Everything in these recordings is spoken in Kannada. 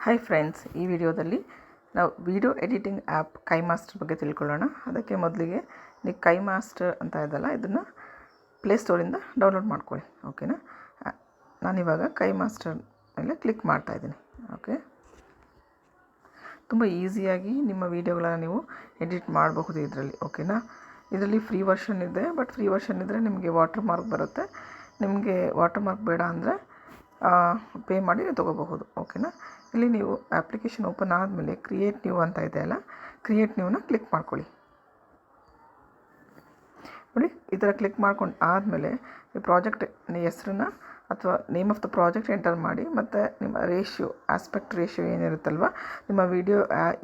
ಹಾಯ್ ಫ್ರೆಂಡ್ಸ್, ಈ ವಿಡಿಯೋದಲ್ಲಿ ನಾವು ವಿಡಿಯೋ ಎಡಿಟಿಂಗ್ ಆ್ಯಪ್ ಕೈಮಾಸ್ಟರ್ ಬಗ್ಗೆ ತಿಳ್ಕೊಳ್ಳೋಣ. ಅದಕ್ಕೆ ಮೊದಲಿಗೆ ನೀವು ಕೈಮಾಸ್ಟರ್ ಅಂತ ಇದೆಯಲ್ಲ, ಇದನ್ನು ಪ್ಲೇಸ್ಟೋರಿಂದ ಡೌನ್ಲೋಡ್ ಮಾಡ್ಕೊಳ್ಳಿ. ಓಕೆನಾ. ನಾನಿವಾಗ ಕೈಮಾಸ್ಟರ್ ಮೇಲೆ ಕ್ಲಿಕ್ ಮಾಡ್ತಾಯಿದ್ದೀನಿ. ಓಕೆ, ತುಂಬ ಈಸಿಯಾಗಿ ನಿಮ್ಮ ವೀಡಿಯೋಗಳನ್ನು ನೀವು ಎಡಿಟ್ ಮಾಡಬಹುದು ಇದರಲ್ಲಿ. ಓಕೆನಾ. ಇದರಲ್ಲಿ ಫ್ರೀ ವರ್ಷನ್ ಇದೆ, ಬಟ್ ಫ್ರೀ ವರ್ಷನ್ ಇದ್ದರೆ ನಿಮಗೆ ವಾಟರ್ ಮಾರ್ಕ್ ಬರುತ್ತೆ. ನಿಮಗೆ ವಾಟರ್ ಮಾರ್ಕ್ ಬೇಡ ಅಂದರೆ ಪೇ ಮಾಡಿ ತೊಗೋಬಹುದು. ಓಕೆನಾ. ಇಲ್ಲಿ ನೀವು ಅಪ್ಲಿಕೇಶನ್ ಓಪನ್ ಆದಮೇಲೆ ಕ್ರಿಯೇಟ್ ನ್ಯೂ ಅಂತ ಇದೆಯಲ್ಲ, ಕ್ರಿಯೇಟ್ ನ್ಯೂನ ಕ್ಲಿಕ್ ಮಾಡ್ಕೊಳ್ಳಿ. ನೋಡಿ, ಈ ಥರ ಕ್ಲಿಕ್ ಮಾಡ್ಕೊಂಡು ಆದಮೇಲೆ ಈ ಪ್ರಾಜೆಕ್ಟ್ ಹೆಸರನ್ನ ಅಥವಾ name of the project enter ಮಾಡಿ, ಮತ್ತು ನಿಮ್ಮ ರೇಷಿಯೋ, ಆಸ್ಪೆಕ್ಟ್ ರೇಷಿಯೋ ಏನಿರುತ್ತಲ್ವ, ನಿಮ್ಮ ವಿಡಿಯೋ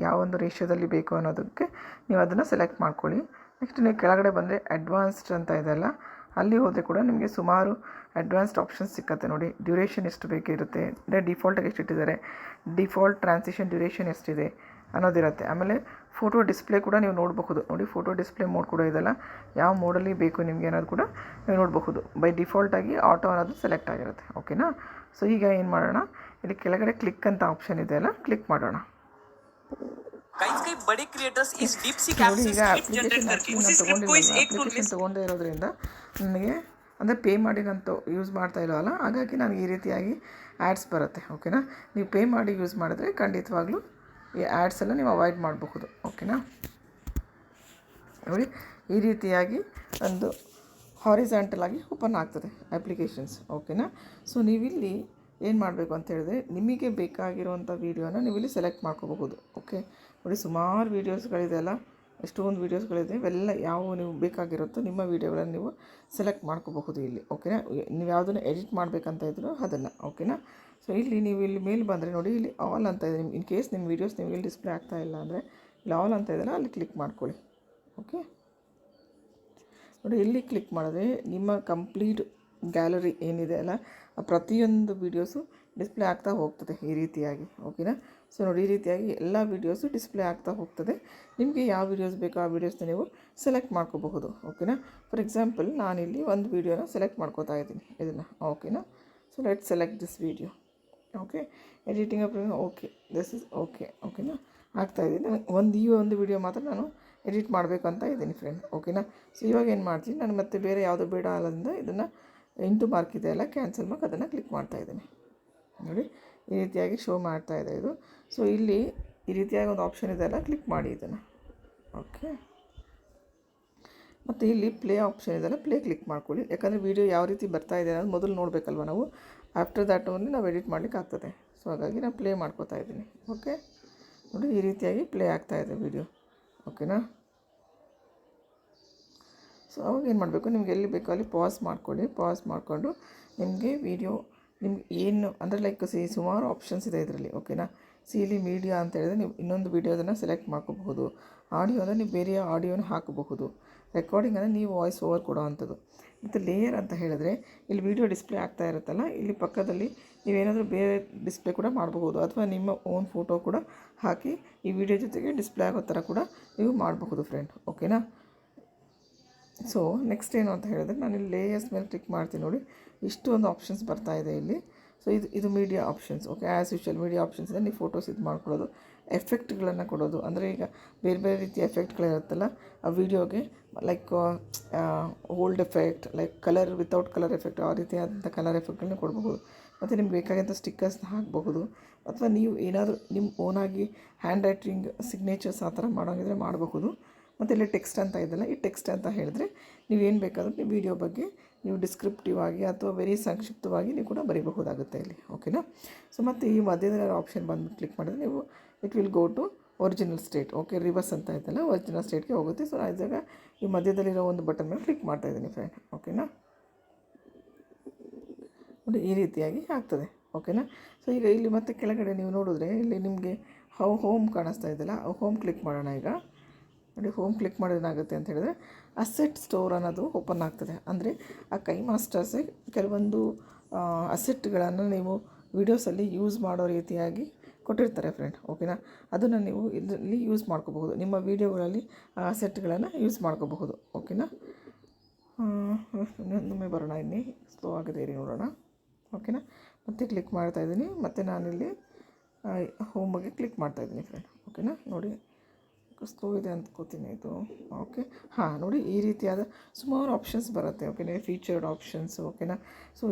ಯಾವ ಒಂದು ರೇಷಿಯೋದಲ್ಲಿ ಬೇಕು ಅನ್ನೋದಕ್ಕೆ ನೀವು ಅದನ್ನು ಸೆಲೆಕ್ಟ್ ಮಾಡ್ಕೊಳ್ಳಿ. ನೆಕ್ಸ್ಟ್ ನೀವು ಕೆಳಗಡೆ ಬಂದರೆ ಅಡ್ವಾನ್ಸ್ಡ್ ಅಂತ ಇದೆಯಲ್ಲ, ಅಲ್ಲಿ ಹೋದರೆ ಕೂಡ ನಿಮಗೆ ಸುಮಾರು ಅಡ್ವಾನ್ಸ್ಡ್ ಆಪ್ಷನ್ಸ್ ಸಿಕ್ಕತ್ತೆ. ನೋಡಿ, ಡ್ಯೂರೇಷನ್ ಎಷ್ಟು ಬೇಕಿರುತ್ತೆ, ಡಿಫಾಲ್ಟಾಗಿ ಎಷ್ಟು ಇಟ್ಟಿದ್ದಾರೆ, ಡಿಫಾಲ್ಟ್ ಟ್ರಾನ್ಸಿಷನ್ ಡ್ಯೂರೇಷನ್ ಎಷ್ಟಿದೆ ಅನ್ನೋದಿರುತ್ತೆ. ಆಮೇಲೆ ಫೋಟೋ ಡಿಸ್ಪ್ಲೇ ಕೂಡ ನೀವು ನೋಡಬಹುದು. ನೋಡಿ, ಫೋಟೋ ಡಿಸ್ಪ್ಲೇ ಮೋಡ್ ಕೂಡ ಇದೆಲ್ಲ, ಯಾವ ಮೋಡಲ್ಲಿ ಬೇಕು ನಿಮಗೆ ಅನ್ನೋದು ಕೂಡ ನೀವು ನೋಡಬಹುದು. ಬೈ ಡಿಫಾಲ್ಟಾಗಿ ಆಟೋ ಅನ್ನೋದು ಸೆಲೆಕ್ಟ್ ಆಗಿರುತ್ತೆ. ಓಕೆನಾ. ಸೊ ಈಗ ಏನು ಮಾಡೋಣ, ಇಲ್ಲಿ ಕೆಳಗಡೆ ಕ್ಲಿಕ್ ಅಂತ ಆಪ್ಷನ್ ಇದೆಯಲ್ಲ, ಕ್ಲಿಕ್ ಮಾಡೋಣ. ನೋಡಿ, ಈಗ ಅಪ್ಲಿಕೇಶನ್ ತೊಗೊಂಡೇ ಇರೋದ್ರಿಂದ ನನಗೆ ಅಂದರೆ ಪೇ ಮಾಡಿ ನಾನು ಯೂಸ್ ಮಾಡ್ತಾ ಇಲ್ಲವಲ್ಲ, ಹಾಗಾಗಿ ನನಗೆ ಈ ರೀತಿಯಾಗಿ ಆ್ಯಡ್ಸ್ ಬರುತ್ತೆ. ಓಕೆನಾ. ನೀವು ಪೇ ಮಾಡಿ ಯೂಸ್ ಮಾಡಿದ್ರೆ ಖಂಡಿತವಾಗ್ಲೂ ಈ ಆ್ಯಡ್ಸ್ ಎಲ್ಲ ನೀವು ಅವಾಯ್ಡ್ ಮಾಡಬಹುದು. ಓಕೆನಾ. ನೋಡಿ, ಈ ರೀತಿಯಾಗಿ ಒಂದು ಹಾರಿಸಾಂಟಲ್ ಆಗಿ ಓಪನ್ ಆಗ್ತದೆ ಅಪ್ಲಿಕೇಶನ್ಸ್. ಓಕೆನಾ. ಸೊ ನೀವಿಲ್ಲಿ ಏನು ಮಾಡಬೇಕು ಅಂತ ಹೇಳಿದ್ರೆ, ನಿಮಗೆ ಬೇಕಾಗಿರುವಂಥ ವೀಡಿಯೋನ ನೀವಿಲ್ಲಿ ಸೆಲೆಕ್ಟ್ ಮಾಡ್ಕೋಬಹುದು. ಓಕೆ. ನೋಡಿ, ಸುಮಾರು ವೀಡಿಯೋಸ್ಗಳಿದೆ ಅಲ್ಲ, ಎಷ್ಟೊಂದು ವೀಡಿಯೋಸ್ಗಳಿದೆ. ಇವೆಲ್ಲ ಯಾವ ನೀವು ಬೇಕಾಗಿರುತ್ತೋ ನಿಮ್ಮ ವೀಡಿಯೋಗಳನ್ನು ನೀವು ಸೆಲೆಕ್ಟ್ ಮಾಡ್ಕೋಬಹುದು ಇಲ್ಲಿ. ಓಕೆನಾ. ನೀವು ಯಾವುದನ್ನು ಎಡಿಟ್ ಮಾಡಬೇಕಂತ ಇದ್ರು ಅದನ್ನು. ಓಕೆನಾ. ಸೊ ಇಲ್ಲಿ ನೀವು ಇಲ್ಲಿ ಮೇಲೆ ಬಂದರೆ ನೋಡಿ, ಇಲ್ಲಿ ಆಲ್ ಅಂತ ಇದೆ. ಇನ್ ಕೇಸ್ ನಿಮ್ಮ ವೀಡಿಯೋಸ್ ನಿಮಗೆ ಇಲ್ಲಿ ಡಿಸ್ಪ್ಲೇ ಆಗ್ತಾ ಇಲ್ಲ ಅಂದರೆ ಇಲ್ಲಿ ಆಲ್ ಅಂತ ಇದೆಯಲ್ಲ, ಅಲ್ಲಿ ಕ್ಲಿಕ್ ಮಾಡ್ಕೊಳ್ಳಿ. ಓಕೆ. ನೋಡಿ, ಇಲ್ಲಿ ಕ್ಲಿಕ್ ಮಾಡಿದ್ರೆ ನಿಮ್ಮ ಕಂಪ್ಲೀಟ್ ಗ್ಯಾಲರಿ ಏನಿದೆ ಅಲ್ಲ, ಆ ಪ್ರತಿಯೊಂದು ವೀಡಿಯೋಸು ಡಿಸ್ಪ್ಲೇ ಆಗ್ತಾ ಹೋಗ್ತದೆ ಈ ರೀತಿಯಾಗಿ. ಓಕೆನಾ. ಸೊ ನೋಡಿ, ಈ ರೀತಿಯಾಗಿ ಎಲ್ಲ ವೀಡಿಯೋಸು ಡಿಸ್ಪ್ಲೇ ಆಗ್ತಾ ಹೋಗ್ತದೆ. ನಿಮಗೆ ಯಾವ ವೀಡಿಯೋಸ್ ಬೇಕೋ ಆ ವೀಡಿಯೋಸ್ನ ನೀವು ಸೆಲೆಕ್ಟ್ ಮಾಡ್ಕೋಬಹುದು. ಓಕೆನಾ. ಫಾರ್ ಎಕ್ಸಾಂಪಲ್, ನಾನಿಲ್ಲಿ ಒಂದು ವೀಡಿಯೋನ ಸೆಲೆಕ್ಟ್ ಮಾಡ್ಕೋತಾ ಇದ್ದೀನಿ ಇದನ್ನು. ಓಕೆನಾ. So let select this video. Okay. Editing up okay, this is okay. ಓಕೆನಾ. ಆಗ್ತಾಯಿದ್ದೀನಿ. ನನಗೆ ಈ ಒಂದು ವೀಡಿಯೋ ಮಾತ್ರ ನಾನು ಎಡಿಟ್ ಮಾಡಬೇಕು ಅಂತ ಇದ್ದೀನಿ ಫ್ರೆಂಡ್. ಓಕೆನಾ. ಸೊ ಇವಾಗ ಏನು ಮಾಡ್ತೀನಿ, ನಾನು ಮತ್ತೆ ಬೇರೆ ಯಾವುದೋ ಬೇಡ ಅಲ್ಲದಿಂದ ಇದನ್ನು ಇಂಟು ಮಾರ್ಕ್ ಇದೆಯಲ್ಲ, ಕ್ಯಾನ್ಸಲ್ ಮಾರ್ಕ್, ಅದನ್ನು ಕ್ಲಿಕ್ ಮಾಡ್ತಾಯಿದ್ದೀನಿ. ನೋಡಿ, ಈ ರೀತಿಯಾಗಿ ಶೋ ಮಾಡ್ತಾಯಿದೆ ಇದು. ಸೊ ಇಲ್ಲಿ ಈ ರೀತಿಯಾಗಿ ಒಂದು ಆಪ್ಷನ್ ಇದೆಯಲ್ಲ, ಕ್ಲಿಕ್ ಮಾಡಿ ಇದನ್ನು. ಓಕೆ. ಮತ್ತು ಇಲ್ಲಿ ಪ್ಲೇ ಆಪ್ಷನ್ ಇದೆಯಲ್ಲ, ಪ್ಲೇ ಕ್ಲಿಕ್ ಮಾಡ್ಕೊಳ್ಳಿ. ಯಾಕಂದರೆ ವೀಡಿಯೋ ಯಾವ ರೀತಿ ಬರ್ತಾ ಇದೆ ಅನ್ನೋದು ಮೊದಲು ನೋಡಬೇಕಲ್ವ ನಾವು. ಆಫ್ಟರ್ ದ್ಯಾಟ್ ಓನ್ಲಿ ನಾವು ಎಡಿಟ್ ಮಾಡಲಿಕ್ಕೆ ಆಗ್ತದೆ. ಸೊ ಹಾಗಾಗಿ ನಾನು ಪ್ಲೇ ಮಾಡ್ಕೋತಾ ಇದ್ದೀನಿ. ಓಕೆ. ನೋಡಿ, ಈ ರೀತಿಯಾಗಿ ಪ್ಲೇ ಆಗ್ತಾಯಿದೆ ವೀಡಿಯೋ. ಓಕೆನಾ. ಸೊ ಅವಾಗ ಏನು ಮಾಡಬೇಕು, ನಿಮ್ಗೆ ಎಲ್ಲಿ ಬೇಕೋ ಅಲ್ಲಿ ಪಾಸ್ ಮಾಡ್ಕೊಳ್ಳಿ. ಪಾಸ್ ಮಾಡಿಕೊಂಡು ನಿಮಗೆ ವೀಡಿಯೋ ನಿಮ್ಗೆ ಏನು ಅಂದರೆ ಲೈಕ್ ಸುಮಾರು ಆಪ್ಷನ್ಸ್ ಇದೆ ಇದರಲ್ಲಿ. ಓಕೆನಾ. ಇಲ್ಲಿ ಮೀಡಿಯಾ ಅಂತ ಹೇಳಿದ್ರೆ ನೀವು ಇನ್ನೊಂದು ವೀಡಿಯೋದನ್ನು ಸೆಲೆಕ್ಟ್ ಮಾಡ್ಕೋಬಹುದು. ಆಡಿಯೋ ಅಂದರೆ ನೀವು ಬೇರೆ ಆಡಿಯೋನ ಹಾಕಬಹುದು. ರೆಕಾರ್ಡಿಂಗ್ ಅಂದರೆ ನೀವು ವಾಯ್ಸ್ ಓವರ್ ಕೊಡೋ ಅಂಥದ್ದು. ಮತ್ತು ಲೇಯರ್ ಅಂತ ಹೇಳಿದ್ರೆ ಇಲ್ಲಿ ವೀಡಿಯೋ ಡಿಸ್ಪ್ಲೇ ಆಗ್ತಾ ಇರುತ್ತಲ್ಲ, ಇಲ್ಲಿ ಪಕ್ಕದಲ್ಲಿ ನೀವೇನಾದರೂ ಬೇರೆ ಡಿಸ್ಪ್ಲೇ ಕೂಡ ಮಾಡಬಹುದು, ಅಥವಾ ನಿಮ್ಮ ಓನ್ ಫೋಟೋ ಕೂಡ ಹಾಕಿ ಈ ವಿಡಿಯೋ ಜೊತೆಗೆ ಡಿಸ್ಪ್ಲೇ ಆಗೋ ಥರ ಕೂಡ ನೀವು ಮಾಡಬಹುದು ಫ್ರೆಂಡ್. ಓಕೆನಾ. ಸೊ ನೆಕ್ಸ್ಟ್ ಏನು ಅಂತ ಹೇಳಿದ್ರೆ, ನಾನು ಇಲ್ಲಿ ಲೇಯರ್ಸ್ ಮೇಲೆ ಕ್ಲಿಕ್ ಮಾಡ್ತೀನಿ. ನೋಡಿ, ಇಷ್ಟು ಒಂದು ಆಪ್ಷನ್ಸ್ ಬರ್ತಾ ಇದೆ ಇಲ್ಲಿ. ಸೊ ಇದು media options. Okay. As usual media options ಇದೆ. ನೀವು ಫೋಟೋಸ್ ಇದು ಮಾಡ್ಕೊಳ್ಳೋದು, ಎಫೆಕ್ಟ್ಗಳನ್ನು ಕೊಡೋದು. ಅಂದರೆ ಈಗ ಬೇರೆ ಬೇರೆ ರೀತಿಯ ಎಫೆಕ್ಟ್ಗಳಿರುತ್ತಲ್ಲ ಆ ವಿಡಿಯೋಗೆ, like hold effect, like colour without colour effect, ಆ ರೀತಿಯಾದಂಥ ಕಲರ್ ಎಫೆಕ್ಟ್ಗಳನ್ನ ಕೊಡಬಹುದು. ಮತ್ತು ನಿಮ್ಗೆ ಬೇಕಾದಂಥ ಸ್ಟಿಕ್ಕರ್ಸ್ನ ಹಾಕಬಹುದು, ಅಥವಾ ನೀವು ಏನಾದರೂ ನಿಮ್ಮ ಓನಾಗಿ ಹ್ಯಾಂಡ್ ರೈಟಿಂಗ್ ಸಿಗ್ನೇಚರ್ಸ್ ಆ ಥರ ಮಾಡೋಂಗಿದ್ರೆ ಮಾಡಬಹುದು. ಮತ್ತು ಇಲ್ಲಿ ಟೆಕ್ಸ್ಟ್ ಅಂತ ಇದೆಯಲ್ಲ, ಈ ಟೆಕ್ಸ್ಟ್ ಅಂತ ಹೇಳಿದ್ರೆ ನೀವೇನು ಬೇಕಾದರೂ ನೀವು ವೀಡಿಯೋ ಬಗ್ಗೆ ನೀವು ಡಿಸ್ಕ್ರಿಪ್ಟಿವ್ ಆಗಿ ಅಥವಾ ವೆರಿ ಸಂಕ್ಷಿಪ್ತವಾಗಿ ನೀವು ಕೂಡ ಬರೀಬಹುದಾಗುತ್ತೆ ಇಲ್ಲಿ. ಓಕೆನಾ. ಸೊ ಮತ್ತು ಈ ಮಧ್ಯದಲ್ಲಿ ಆಪ್ಷನ್ ಬಂದು ಕ್ಲಿಕ್ ಮಾಡಿದ್ರೆ ನೀವು it will go to original state. Okay. Reverse ಅಂತ ಇದೆಯಲ್ಲ, ಒರಿಜಿನಲ್ ಸ್ಟೇಟ್ಗೆ ಹೋಗುತ್ತೆ. ಸೊ ಇದಾಗ ಈ ಮಧ್ಯದಲ್ಲಿರೋ ಒಂದು ಬಟನ್ ಮೇಲೆ ಕ್ಲಿಕ್ ಮಾಡ್ತಾಯಿದ್ದೀನಿ ಫ್ರೆಂಡ್. ಓಕೆನಾ. ನೋಡಿ, ಈ ರೀತಿಯಾಗಿ ಆಗ್ತದೆ. ಓಕೆನಾ. ಸೊ ಈಗ ಇಲ್ಲಿ ಮತ್ತೆ ಕೆಳಗಡೆ ನೀವು ನೋಡಿದ್ರೆ ಇಲ್ಲಿ ನಿಮಗೆ ಹೋಮ್ ಕಾಣಿಸ್ತಾ ಇದೆಯಲ್ಲ, ಹೋಮ್ ಕ್ಲಿಕ್ ಮಾಡೋಣ ಈಗ. ನೋಡಿ, ಹೋಮ್ ಕ್ಲಿಕ್ ಮಾಡೋದೇನಾಗುತ್ತೆ ಅಂತ ಹೇಳಿದ್ರೆ ಅಸೆಟ್ ಸ್ಟೋರ್ ಅನ್ನೋದು ಓಪನ್ ಆಗ್ತದೆ. ಅಂದರೆ ಆ ಕೈಮಾಸ್ಟರ್ಸೇ ಕೆಲವೊಂದು ಅಸೆಟ್ಗಳನ್ನು ನೀವು ವೀಡಿಯೋಸಲ್ಲಿ ಯೂಸ್ ಮಾಡೋ ರೀತಿಯಾಗಿ ಕೊಟ್ಟಿರ್ತಾರೆ ಫ್ರೆಂಡ್. ಓಕೆನಾ. ಅದನ್ನು ನೀವು ಇದರಲ್ಲಿ ಯೂಸ್ ಮಾಡ್ಕೋಬಹುದು. ನಿಮ್ಮ ವೀಡಿಯೋಗಳಲ್ಲಿ ಆ ಅಸೆಟ್ಗಳನ್ನು ಯೂಸ್ ಮಾಡ್ಕೋಬಹುದು. ಓಕೆನಾ. ಇನ್ನೊಮ್ಮೆ ಬರೋಣ, ಸ್ಲೋ ಆಗಿದೆ ರೀ, ನೋಡೋಣ. ಓಕೆನಾ. ಮತ್ತೆ ಕ್ಲಿಕ್ ಮಾಡ್ತಾಯಿದ್ದೀನಿ. ಮತ್ತು ನಾನಿಲ್ಲಿ ಹೋಮ್ ಬಗ್ಗೆ ಕ್ಲಿಕ್ ಮಾಡ್ತಾಯಿದ್ದೀನಿ ಫ್ರೆಂಡ್. ಓಕೆನಾ, ನೋಡಿ ಸ್ಲೋ ಇದೆ ಅಂದ್ಕೋತೀನಿ ಇದು. ಓಕೆ, ಹಾಂ ನೋಡಿ ಈ ರೀತಿಯಾದ ಸುಮಾರು ಆಪ್ಷನ್ಸ್ ಬರುತ್ತೆ. ಓಕೆನಾ, ಫೀಚರ್ಡ್ ಆಪ್ಷನ್ಸ್. ಓಕೆನಾ, ಸೊ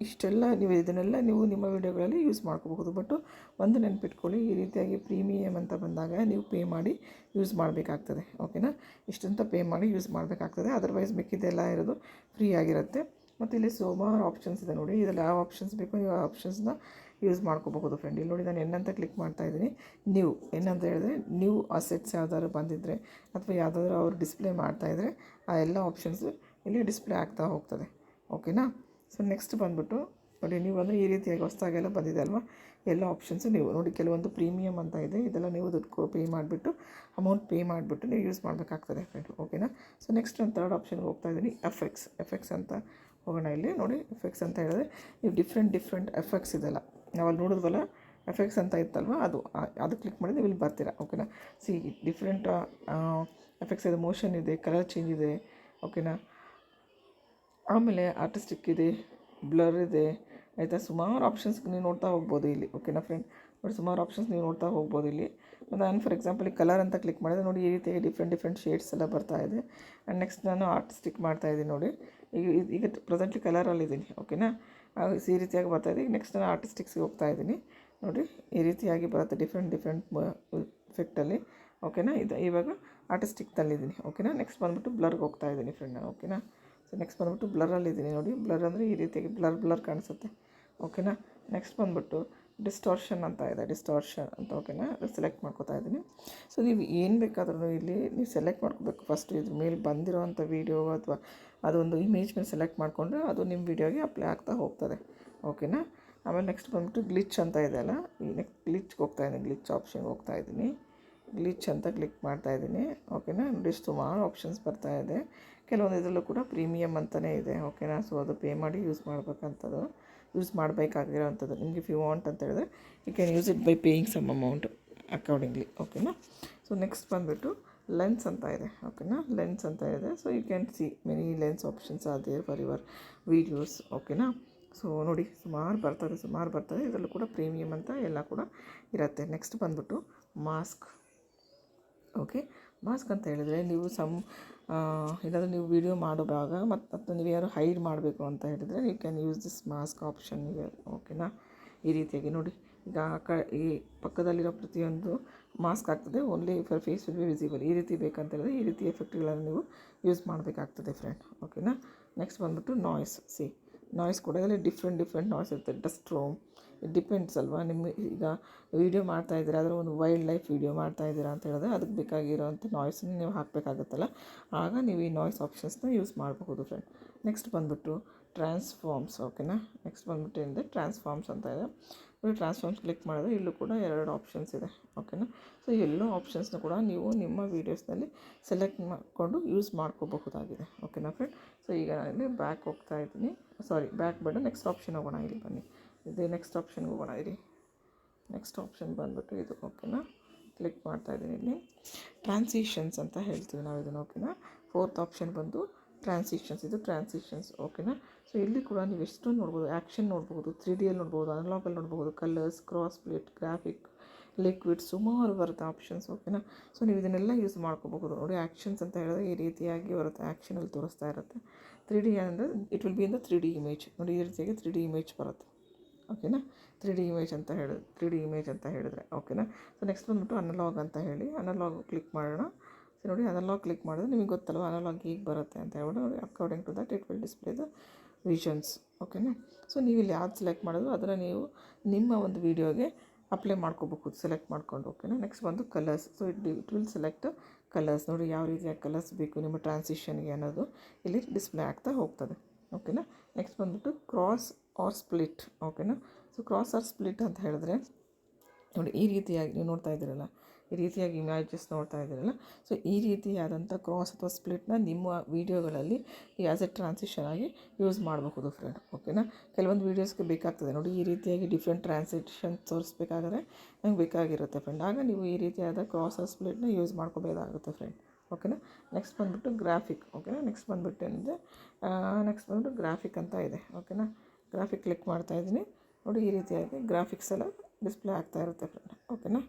ಇಷ್ಟೆಲ್ಲ ನೀವು ಇದನ್ನೆಲ್ಲ ನೀವು ನಿಮ್ಮ ವಿಡಿಯೋಗಳಲ್ಲಿ ಯೂಸ್ ಮಾಡ್ಕೋಬಹುದು. ಬಟ್ ಒಂದು ನೆನ್ಪಿಟ್ಕೊಳ್ಳಿ, ಈ ರೀತಿಯಾಗಿ ಪ್ರೀಮಿಯಮ್ ಅಂತ ಬಂದಾಗ ನೀವು ಪೇ ಮಾಡಿ ಯೂಸ್ ಮಾಡಬೇಕಾಗ್ತದೆ. ಓಕೆನಾ, ಇಷ್ಟಂತ ಪೇ ಮಾಡಿ ಯೂಸ್ ಮಾಡಬೇಕಾಗ್ತದೆ. ಅದರ್ವೈಸ್ ಮಿಕ್ಕಿದೆಲ್ಲ ಇರೋದು ಫ್ರೀ ಆಗಿರುತ್ತೆ. ಮತ್ತು ಇಲ್ಲಿ ಸುಮಾರು ಆಪ್ಷನ್ಸ್ ಇದೆ ನೋಡಿ. ಇದರಲ್ಲಿ ಯಾವ ಆಪ್ಷನ್ಸ್ ಬೇಕೋ ನೀವು ಆ ಆಪ್ಷನ್ಸ್ನ ಯೂಸ್ ಮಾಡ್ಕೋಬಹುದು ಫ್ರೆಂಡ್. ಇಲ್ಲಿ ನೋಡಿ ನಾನು ಏನಂತ ಕ್ಲಿಕ್ ಮಾಡ್ತಾಯಿದ್ದೀನಿ. ನ್ಯೂ ಏನಂತ ಹೇಳಿದ್ರೆ ನ್ಯೂ ಅಸೆಟ್ಸ್ ಯಾವ್ದಾದ್ರು ಬಂದಿದ್ದರೆ ಅಥವಾ ಯಾವುದಾದ್ರೂ ಅವರು ಡಿಸ್ಪ್ಲೇ ಮಾಡ್ತಾಯಿದ್ರೆ ಆ ಎಲ್ಲ ಆಪ್ಷನ್ಸು ಇಲ್ಲಿ ಡಿಸ್ಪ್ಲೇ ಆಗ್ತಾ ಹೋಗ್ತದೆ. ಓಕೆನಾ, ಸೊ ನೆಕ್ಸ್ಟ್ ಬಂದುಬಿಟ್ಟು ನೋಡಿ, ನೀವು ಅಂದರೆ ಈ ರೀತಿಯಾಗಿ ಹೊಸದಾಗೆಲ್ಲ ಬಂದಿದೆ ಅಲ್ವಾ ಎಲ್ಲ ಆಪ್ಷನ್ಸು. ನೀವು ನೋಡಿ ಕೆಲವೊಂದು ಪ್ರೀಮಿಯಮ್ ಅಂತ ಇದೆ, ಇದೆಲ್ಲ ನೀವು ದುಡ್ಡು ಪೇ ಮಾಡಿಬಿಟ್ಟು ಅಮೌಂಟ್ ಪೇ ಮಾಡಿಬಿಟ್ಟು ನೀವು ಯೂಸ್ ಮಾಡಬೇಕಾಗ್ತದೆ ಫ್ರೆಂಡ್. ಓಕೆನಾ, ಸೊ ನೆಕ್ಸ್ಟ್ ನಾನು ಥರ್ಡ್ ಆಪ್ಷನ್ಗೆ ಹೋಗ್ತಾಯಿದ್ದೀನಿ. ಎಫೆಕ್ಟ್ಸ್ ಅಂತ ಹೋಗೋಣ. ಇಲ್ಲಿ ನೋಡಿ ಎಫೆಕ್ಟ್ಸ್ ಅಂತ ಹೇಳಿದ್ರೆ ನೀವು ಡಿಫ್ರೆಂಟ್ ಎಫೆಕ್ಟ್ಸ್ ಇದೆಲ್ಲ ನಾವಲ್ಲಿ ನೋಡಿದ್ವಲ್ಲ, ಎಫೆಕ್ಟ್ಸ್ ಅಂತ ಇತ್ತಲ್ವ, ಅದು ಕ್ಲಿಕ್ ಮಾಡಿದ್ರೆ ನೀವು ಇಲ್ಲಿ ಬರ್ತೀರಾ. ಓಕೆನಾ, ಸಿ ಡಿಫ್ರೆಂಟ್ ಎಫೆಕ್ಟ್ಸ್ ಇದೆ, ಮೋಷನ್ ಇದೆ, ಕಲರ್ ಚೇಂಜ್ ಇದೆ. ಓಕೆನಾ, ಆಮೇಲೆ ಆರ್ಟಿಸ್ಟಿಕ್ ಇದೆ, ಬ್ಲರ್ ಇದೆ, ಆಯಿತಾ. ಸುಮಾರು ಆಪ್ಷನ್ಸ್ ನೀವು ನೋಡ್ತಾ ಹೋಗ್ಬೋದು ಇಲ್ಲಿ. ಓಕೆನಾ ಫ್ರೆಂಡ್, ನೋಡಿ ಸುಮಾರು ಆಪ್ಷನ್ಸ್ ನೀವು ನೋಡ್ತಾ ಹೋಗ್ಬೋದು ಇಲ್ಲಿ. ನಾನು ಫಾರ್ ಎಕ್ಸಾಂಪಲ್ ಈ ಕಲರ್ ಅಂತ ಕ್ಲಿಕ್ ಮಾಡಿದ್ರೆ ನೋಡಿ ಈ ರೀತಿಯಾಗಿ ಡಿಫ್ರೆಂಟ್ ಶೇಡ್ಸ್ ಎಲ್ಲ ಬರ್ತಾ ಇದೆ. ಆ್ಯಂಡ್ ನೆಕ್ಸ್ಟ್ ನಾನು ಆರ್ಟಿಸ್ಟಿಕ್ ಮಾಡ್ತಾಯಿದ್ದೀನಿ ನೋಡಿ. ಈಗ ಪ್ರೆಸೆಂಟ್ಲಿ ಕಲರಲ್ಲಿದ್ದೀನಿ. ಓಕೆನಾ, ಈ ರೀತಿಯಾಗಿ ಬರ್ತಾಯಿದೆ. ಈಗ ನೆಕ್ಸ್ಟ್ ನಾನು ಆರ್ಟಿಸ್ಟಿಕ್ಸ್ಗೆ ಹೋಗ್ತಾಯಿದ್ದೀನಿ. ನೋಡಿ ಈ ರೀತಿಯಾಗಿ ಬರುತ್ತೆ ಡಿಫ್ರೆಂಟ್ ಎಫೆಕ್ಟಲ್ಲಿ. ಓಕೆನಾ, ಇವಾಗ ಆರ್ಟಿಸ್ಟಿಕ್ನಲ್ಲಿದ್ದೀನಿ. ಓಕೆನಾ, ನೆಕ್ಸ್ಟ್ ಬಂದುಬಿಟ್ಟು ಬ್ಲರ್ಗೆ ಹೋಗ್ತಾಯಿದ್ದೀನಿ ಫ್ರೆಂಡ್ ನಾನು. ಓಕೆನಾ, ಸೊ ನೆಕ್ಸ್ಟ್ ಬಂದುಬಿಟ್ಟು ಬ್ಲರಲ್ಲಿದ್ದೀನಿ ನೋಡಿ. ಬ್ಲರ್ ಅಂದರೆ ಈ ರೀತಿಯಾಗಿ ಬ್ಲರ್ ಕಾಣಿಸುತ್ತೆ. ಓಕೆನಾ, ನೆಕ್ಸ್ಟ್ ಬಂದುಬಿಟ್ಟು ಡಿಸ್ಟಾರ್ಷನ್ ಅಂತ ಇದೆ, ಡಿಸ್ಟಾರ್ಷನ್ ಅಂತ. ಓಕೆನಾ, ಸೆಲೆಕ್ಟ್ ಮಾಡ್ಕೋತಾ ಇದ್ದೀನಿ. ಸೊ ನೀವು ಏನು ಬೇಕಾದ್ರೂ ಇಲ್ಲಿ ನೀವು ಸೆಲೆಕ್ಟ್ ಮಾಡ್ಕೋಬೇಕು. ಫಸ್ಟ್ ಇದ್ರ ಮೇಲೆ ಬಂದಿರೋವಂಥ ವೀಡಿಯೋ ಅಥವಾ ಅದೊಂದು ಇಮೇಜ್ ಮೇಲೆ ಸೆಲೆಕ್ಟ್ ಮಾಡಿಕೊಂಡ್ರೆ ಅದು ನಿಮ್ಮ ವೀಡಿಯೋಗೆ ಅಪ್ಲೈ ಆಗ್ತಾ ಹೋಗ್ತದೆ. ಓಕೆನಾ, ಆಮೇಲೆ ನೆಕ್ಸ್ಟ್ ಬಂದುಬಿಟ್ಟು ಗ್ಲಿಚ್ ಅಂತ ಇದೆಯಲ್ಲ, ಈ ನೆಕ್ಸ್ಟ್ ಗ್ಲಿಚ್ಗೆ ಹೋಗ್ತಾಯಿದ್ದೀನಿ. ಗ್ಲಿಚ್ ಆಪ್ಷನ್ಗೆ ಹೋಗ್ತಾಯಿದ್ದೀನಿ. ಗ್ಲಿಚ್ ಅಂತ ಕ್ಲಿಕ್ ಮಾಡ್ತಾಯಿದ್ದೀನಿ. ಓಕೆನಾ, ನೋಡಿ ಸುಮಾರು ಆಪ್ಷನ್ಸ್ ಬರ್ತಾಯಿದೆ. ಕೆಲವೊಂದು ಇದರಲ್ಲೂ ಕೂಡ ಪ್ರೀಮಿಯಮ್ ಅಂತಲೇ ಇದೆ. ಓಕೆನಾ, ಸೊ ಅದು ಪೇ ಮಾಡಿ ಯೂಸ್ ಮಾಡಬೇಕಾಗಿರೋವಂಥದ್ದು. ನಿಮಗೆ ಇಫ್ ಯು ವಾಂಟ್ ಅಂತ ಹೇಳಿದ್ರೆ you can use it by paying some amount accordingly. ಓಕೆನಾ, ಸೊ ನೆಕ್ಸ್ಟ್ ಬಂದುಬಿಟ್ಟು ಲೆನ್ಸ್ ಅಂತ ಇದೆ. ಓಕೆನಾ, ಲೆನ್ಸ್ ಅಂತ ಇದೆ. So you can see many lens options are there for your videos. ಓಕೆನಾ, ಸೊ ನೋಡಿ ಸುಮಾರು ಬರ್ತದೆ. ಇದರಲ್ಲೂ ಕೂಡ ಪ್ರೀಮಿಯಮ್ ಅಂತ ಎಲ್ಲ ಕೂಡ ಇರುತ್ತೆ. ನೆಕ್ಸ್ಟ್ ಬಂದುಬಿಟ್ಟು ಮಾಸ್ಕ್. ಓಕೆ, ಮಾಸ್ಕ್ ಅಂತ ಹೇಳಿದರೆ ನೀವು ಏನಾದರೂ ನೀವು ವೀಡಿಯೋ ಮಾಡುವಾಗ ಮತ್ತು ನೀವು ಯಾರು ಹೈಡ್ ಮಾಡಬೇಕು ಅಂತ ಹೇಳಿದರೆ you can use this mask option ಇದೆ. ಓಕೆನಾ, ಈ ರೀತಿಯಾಗಿ ನೋಡಿ ಈಗ ಈ ಪಕ್ಕದಲ್ಲಿರೋ ಪ್ರತಿಯೊಂದು ಮಾಸ್ಕ್ ಆಗ್ತದೆ. Only for face will be visible. ಈ ರೀತಿ ಬೇಕಂತ ಹೇಳಿದ್ರೆ ಈ ರೀತಿ ಎಫೆಕ್ಟ್ಗಳನ್ನು ನೀವು ಯೂಸ್ ಮಾಡಬೇಕಾಗ್ತದೆ ಫ್ರೆಂಡ್. ಓಕೆನಾ, ನೆಕ್ಸ್ಟ್ ಬಂದುಬಿಟ್ಟು ನಾಯ್ಸ್ ಕೂಡ ಇದರಲ್ಲಿ ಡಿಫ್ರೆಂಟ್ ನಾಯ್ಸ್ ಇರುತ್ತೆ. ಡಸ್ಟ್ ರೂಮ್ ಇಟ್ ಡಿಪೆಂಡ್ಸ್ ಅಲ್ವಾ. ನಿಮಗೆ ಈಗ ವೀಡಿಯೋ ಮಾಡ್ತಾಯಿದ್ದೀರಾ, ಅದರ ಒಂದು ವೈಲ್ಡ್ ಲೈಫ್ ವೀಡಿಯೋ ಮಾಡ್ತಾಯಿದ್ದೀರಾ ಅಂತ ಹೇಳಿದ್ರೆ ಅದಕ್ಕೆ ಬೇಕಾಗಿರೋವಂಥ ನಾಯ್ಸನ್ನು ನೀವು ಹಾಕಬೇಕಾಗುತ್ತಲ್ಲ, ಆಗ ನೀವು ಈ ನಾಯ್ಸ್ ಆಪ್ಷನ್ಸ್ನ ಯೂಸ್ ಮಾಡಬಹುದು ಫ್ರೆಂಡ್. ನೆಕ್ಸ್ಟ್ ಬಂದುಬಿಟ್ಟು ಟ್ರಾನ್ಸ್ಫಾರ್ಮ್ಸ್. ಓಕೆನಾ, ನೆಕ್ಸ್ಟ್ ಬಂದುಬಿಟ್ಟು ಏನಿದೆ ಟ್ರಾನ್ಸ್ಫಾರ್ಮ್ಸ್ ಅಂತ ಇದೆ. ಟ್ರಾನ್ಸ್ಫಾರ್ಮ್ಸ್ ಕ್ಲಿಕ್ ಮಾಡಿದ್ರೆ ಇಲ್ಲೂ ಕೂಡ 2 ಆಪ್ಷನ್ಸ್ ಇದೆ. ಓಕೆನಾ, ಸೊ ಎಲ್ಲ ಆಪ್ಷನ್ಸ್ನ ಕೂಡ ನೀವು ನಿಮ್ಮ ವೀಡಿಯೋಸ್ನಲ್ಲಿ ಸೆಲೆಕ್ಟ್ ಮಾಡಿಕೊಂಡು ಯೂಸ್ ಮಾಡ್ಕೋಬಹುದಾಗಿದೆ. ಓಕೆನಾ ಫ್ರೆಂಡ್, ಸೊ ಈಗ ನಾನಿಲ್ಲಿ ಬ್ಯಾಕ್ ಹೋಗ್ತಾ ಇದ್ದೀನಿ. ಬ್ಯಾಕ್ ಬೇಡ, ನೆಕ್ಸ್ಟ್ ಆಪ್ಷನ್ ಹೋಗೋಣ. ಇಲ್ಲಿ ಬನ್ನಿ, ಇದು ನೆಕ್ಸ್ಟ್ ಆಪ್ಷನ್ಗೆ ಹೋಗೋಣ. ಇರಿ, ನೆಕ್ಸ್ಟ್ ಆಪ್ಷನ್ ಬಂದುಬಿಟ್ಟು ಇದು. ಓಕೆನಾ, ಕ್ಲಿಕ್ ಮಾಡ್ತಾಯಿದ್ದೀನಿ. ಇಲ್ಲಿ ಟ್ರಾನ್ಸಿಷನ್ಸ್ ಅಂತ ಹೇಳ್ತೀವಿ ನಾವು ಇದನ್ನು. ಓಕೆನಾ, 4th ಆಪ್ಷನ್ ಬಂದು ಟ್ರಾನ್ಸಿಷನ್ಸ್. ಇದು ಟ್ರಾನ್ಸಿಷನ್ಸ್. ಓಕೆನಾ, ಸೊ ಇಲ್ಲಿ ಕೂಡ ನೀವು ಎಷ್ಟೊಂದು ನೋಡ್ಬೋದು. ಆ್ಯಕ್ಷನ್ ನೋಡ್ಬೋದು, 3Dಯಲ್ಲಿ ನೋಡ್ಬೋದು, ಅನಲಾಗಲ್ಲಿ ನೋಡ್ಬೋದು, colours, cross split, graphic, liquid, ಸುಮಾರು ಬರುತ್ತೆ ಆಪ್ಷನ್ಸ್. ಓಕೆನಾ, ಸೊ ನೀವು ಇದನ್ನೆಲ್ಲ ಯೂಸ್ ಮಾಡ್ಕೋಬಹುದು. ನೋಡಿ ಆ್ಯಕ್ಷನ್ಸ್ ಅಂತ ಹೇಳಿದ್ರೆ ಈ ರೀತಿಯಾಗಿ ಬರುತ್ತೆ, ಆ್ಯಕ್ಷನಲ್ಲಿ ತೋರಿಸ್ತಾ ಇರುತ್ತೆ. 3D ಅಂದರೆ it will be in the 3D image. ನೋಡಿ ಈ ರೀತಿಯಾಗಿ 3D ಇಮೇಜ್ ಬರುತ್ತೆ. ಓಕೆನಾ, 3D ಇಮೇಜ್ ಅಂತ ಹೇಳಿದ್ರೆ. ಓಕೆನಾ, ಸೊ ನೆಕ್ಸ್ಟ್ ಬಂದುಬಿಟ್ಟು ಅನಲಾಗ್ ಅಂತ ಹೇಳಿ ಅನಲಾಗ್ ಕ್ಲಿಕ್ ಮಾಡೋಣ. ಸೊ ನೋಡಿ ಅನಲಾಗ್ ಕ್ಲಿಕ್ ಮಾಡಿದ್ರೆ ನಿಮಗೆ ಗೊತ್ತಲ್ವ ಅನಲಾಗ್ ಹೀಗೆ ಬರುತ್ತೆ ಅಂತ ಹೇಳ್ಬಿಟ್ಟು ನೋಡಿ according to that it will display the visions. ಓಕೆನಾ, ಸೊ ನೀವು ಇಲ್ಲಿ ಯಾವ್ದು ಸೆಲೆಕ್ಟ್ ಮಾಡೋದು ಅದನ್ನು ನೀವು ನಿಮ್ಮ ಒಂದು ವೀಡಿಯೋಗೆ ಅಪ್ಲೈ ಮಾಡ್ಕೋಬೇಕು, ಸೆಲೆಕ್ಟ್ ಮಾಡ್ಕೊಂಡು. ಓಕೆನಾ, ನೆಕ್ಸ್ಟ್ ಬಂದು colours. So it will select colours. ನೋಡಿ ಯಾವ ರೀತಿಯ ಕಲರ್ಸ್ ಬೇಕು ನಿಮ್ಮ ಟ್ರಾನ್ಸಿಷನ್ಗೆ ಅನ್ನೋದು ಇಲ್ಲಿ ಡಿಸ್ಪ್ಲೇ ಆಗ್ತಾ ಹೋಗ್ತದೆ. ಓಕೆನಾ, ನೆಕ್ಸ್ಟ್ ಬಂದುಬಿಟ್ಟು ಕ್ರಾಸ್ ಆರ್ ಸ್ಪ್ಲಿಟ್. ಓಕೆನಾ, ಸೊ ಕ್ರಾಸ್ ಆರ್ ಸ್ಪ್ಲಿಟ್ ಅಂತ ಹೇಳಿದ್ರೆ ನೋಡಿ ಈ ರೀತಿಯಾಗಿ ನೀವು ನೋಡ್ತಾ ಇದ್ದೀರಲ್ಲ, ಈ ರೀತಿಯಾಗಿ ಇಮೇಜಸ್ ನೋಡ್ತಾ ಇದ್ದೀರಲ್ಲ, ಸೊ ಈ ರೀತಿಯಾದಂಥ ಕ್ರಾಸ್ ಅಥವಾ ಸ್ಪ್ಲಿಟ್ನ ನಿಮ್ಮ ವೀಡಿಯೋಗಳಲ್ಲಿ ಆ್ಯಸ್ ಎ ಟ್ರಾನ್ಸಿಷನ್ ಆಗಿ ಯೂಸ್ ಮಾಡಬಹುದು ಫ್ರೆಂಡ್. ಓಕೆನಾ, ಕೆಲವೊಂದು ವೀಡಿಯೋಸ್ಗೆ ಬೇಕಾಗ್ತದೆ ನೋಡಿ ಈ ರೀತಿಯಾಗಿ ಡಿಫ್ರೆಂಟ್ ಟ್ರಾನ್ಸಿಷನ್ ತೋರಿಸ್ಬೇಕಾದ್ರೆ ನಂಗೆ ಬೇಕಾಗಿರುತ್ತೆ ಫ್ರೆಂಡ್. ಆಗ ನೀವು ಈ ರೀತಿಯಾದ ಕ್ರಾಸ್ ಆರ್ ಸ್ಪ್ಲಿಟ್ನ ಯೂಸ್ ಮಾಡ್ಕೋಬೇಕಾಗುತ್ತೆ ಫ್ರೆಂಡ್. ಓಕೆನಾ, ನೆಕ್ಸ್ಟ್ ಬಂದುಬಿಟ್ಟು ಗ್ರಾಫಿಕ್. ಓಕೆನಾ, ನೆಕ್ಸ್ಟ್ ಬಂದುಬಿಟ್ಟು ಏನಿದೆ, ನೆಕ್ಸ್ಟ್ ಬಂದುಬಿಟ್ಟು ಗ್ರಾಫಿಕ್ ಅಂತ ಇದೆ. ಓಕೆನಾ, ಗ್ರಾಫಿಕ್ ಕ್ಲಿಕ್ ಮಾಡ್ತಾಯಿದ್ದೀನಿ. ನೋಡಿ ಈ ರೀತಿಯಾಗಿ ಗ್ರಾಫಿಕ್ಸ್ ಎಲ್ಲ ಡಿಸ್ಪ್ಲೇ ಆಗ್ತಾ ಇರುತ್ತೆ ಫ್ರೆಂಡ್. ಓಕೆನಾ,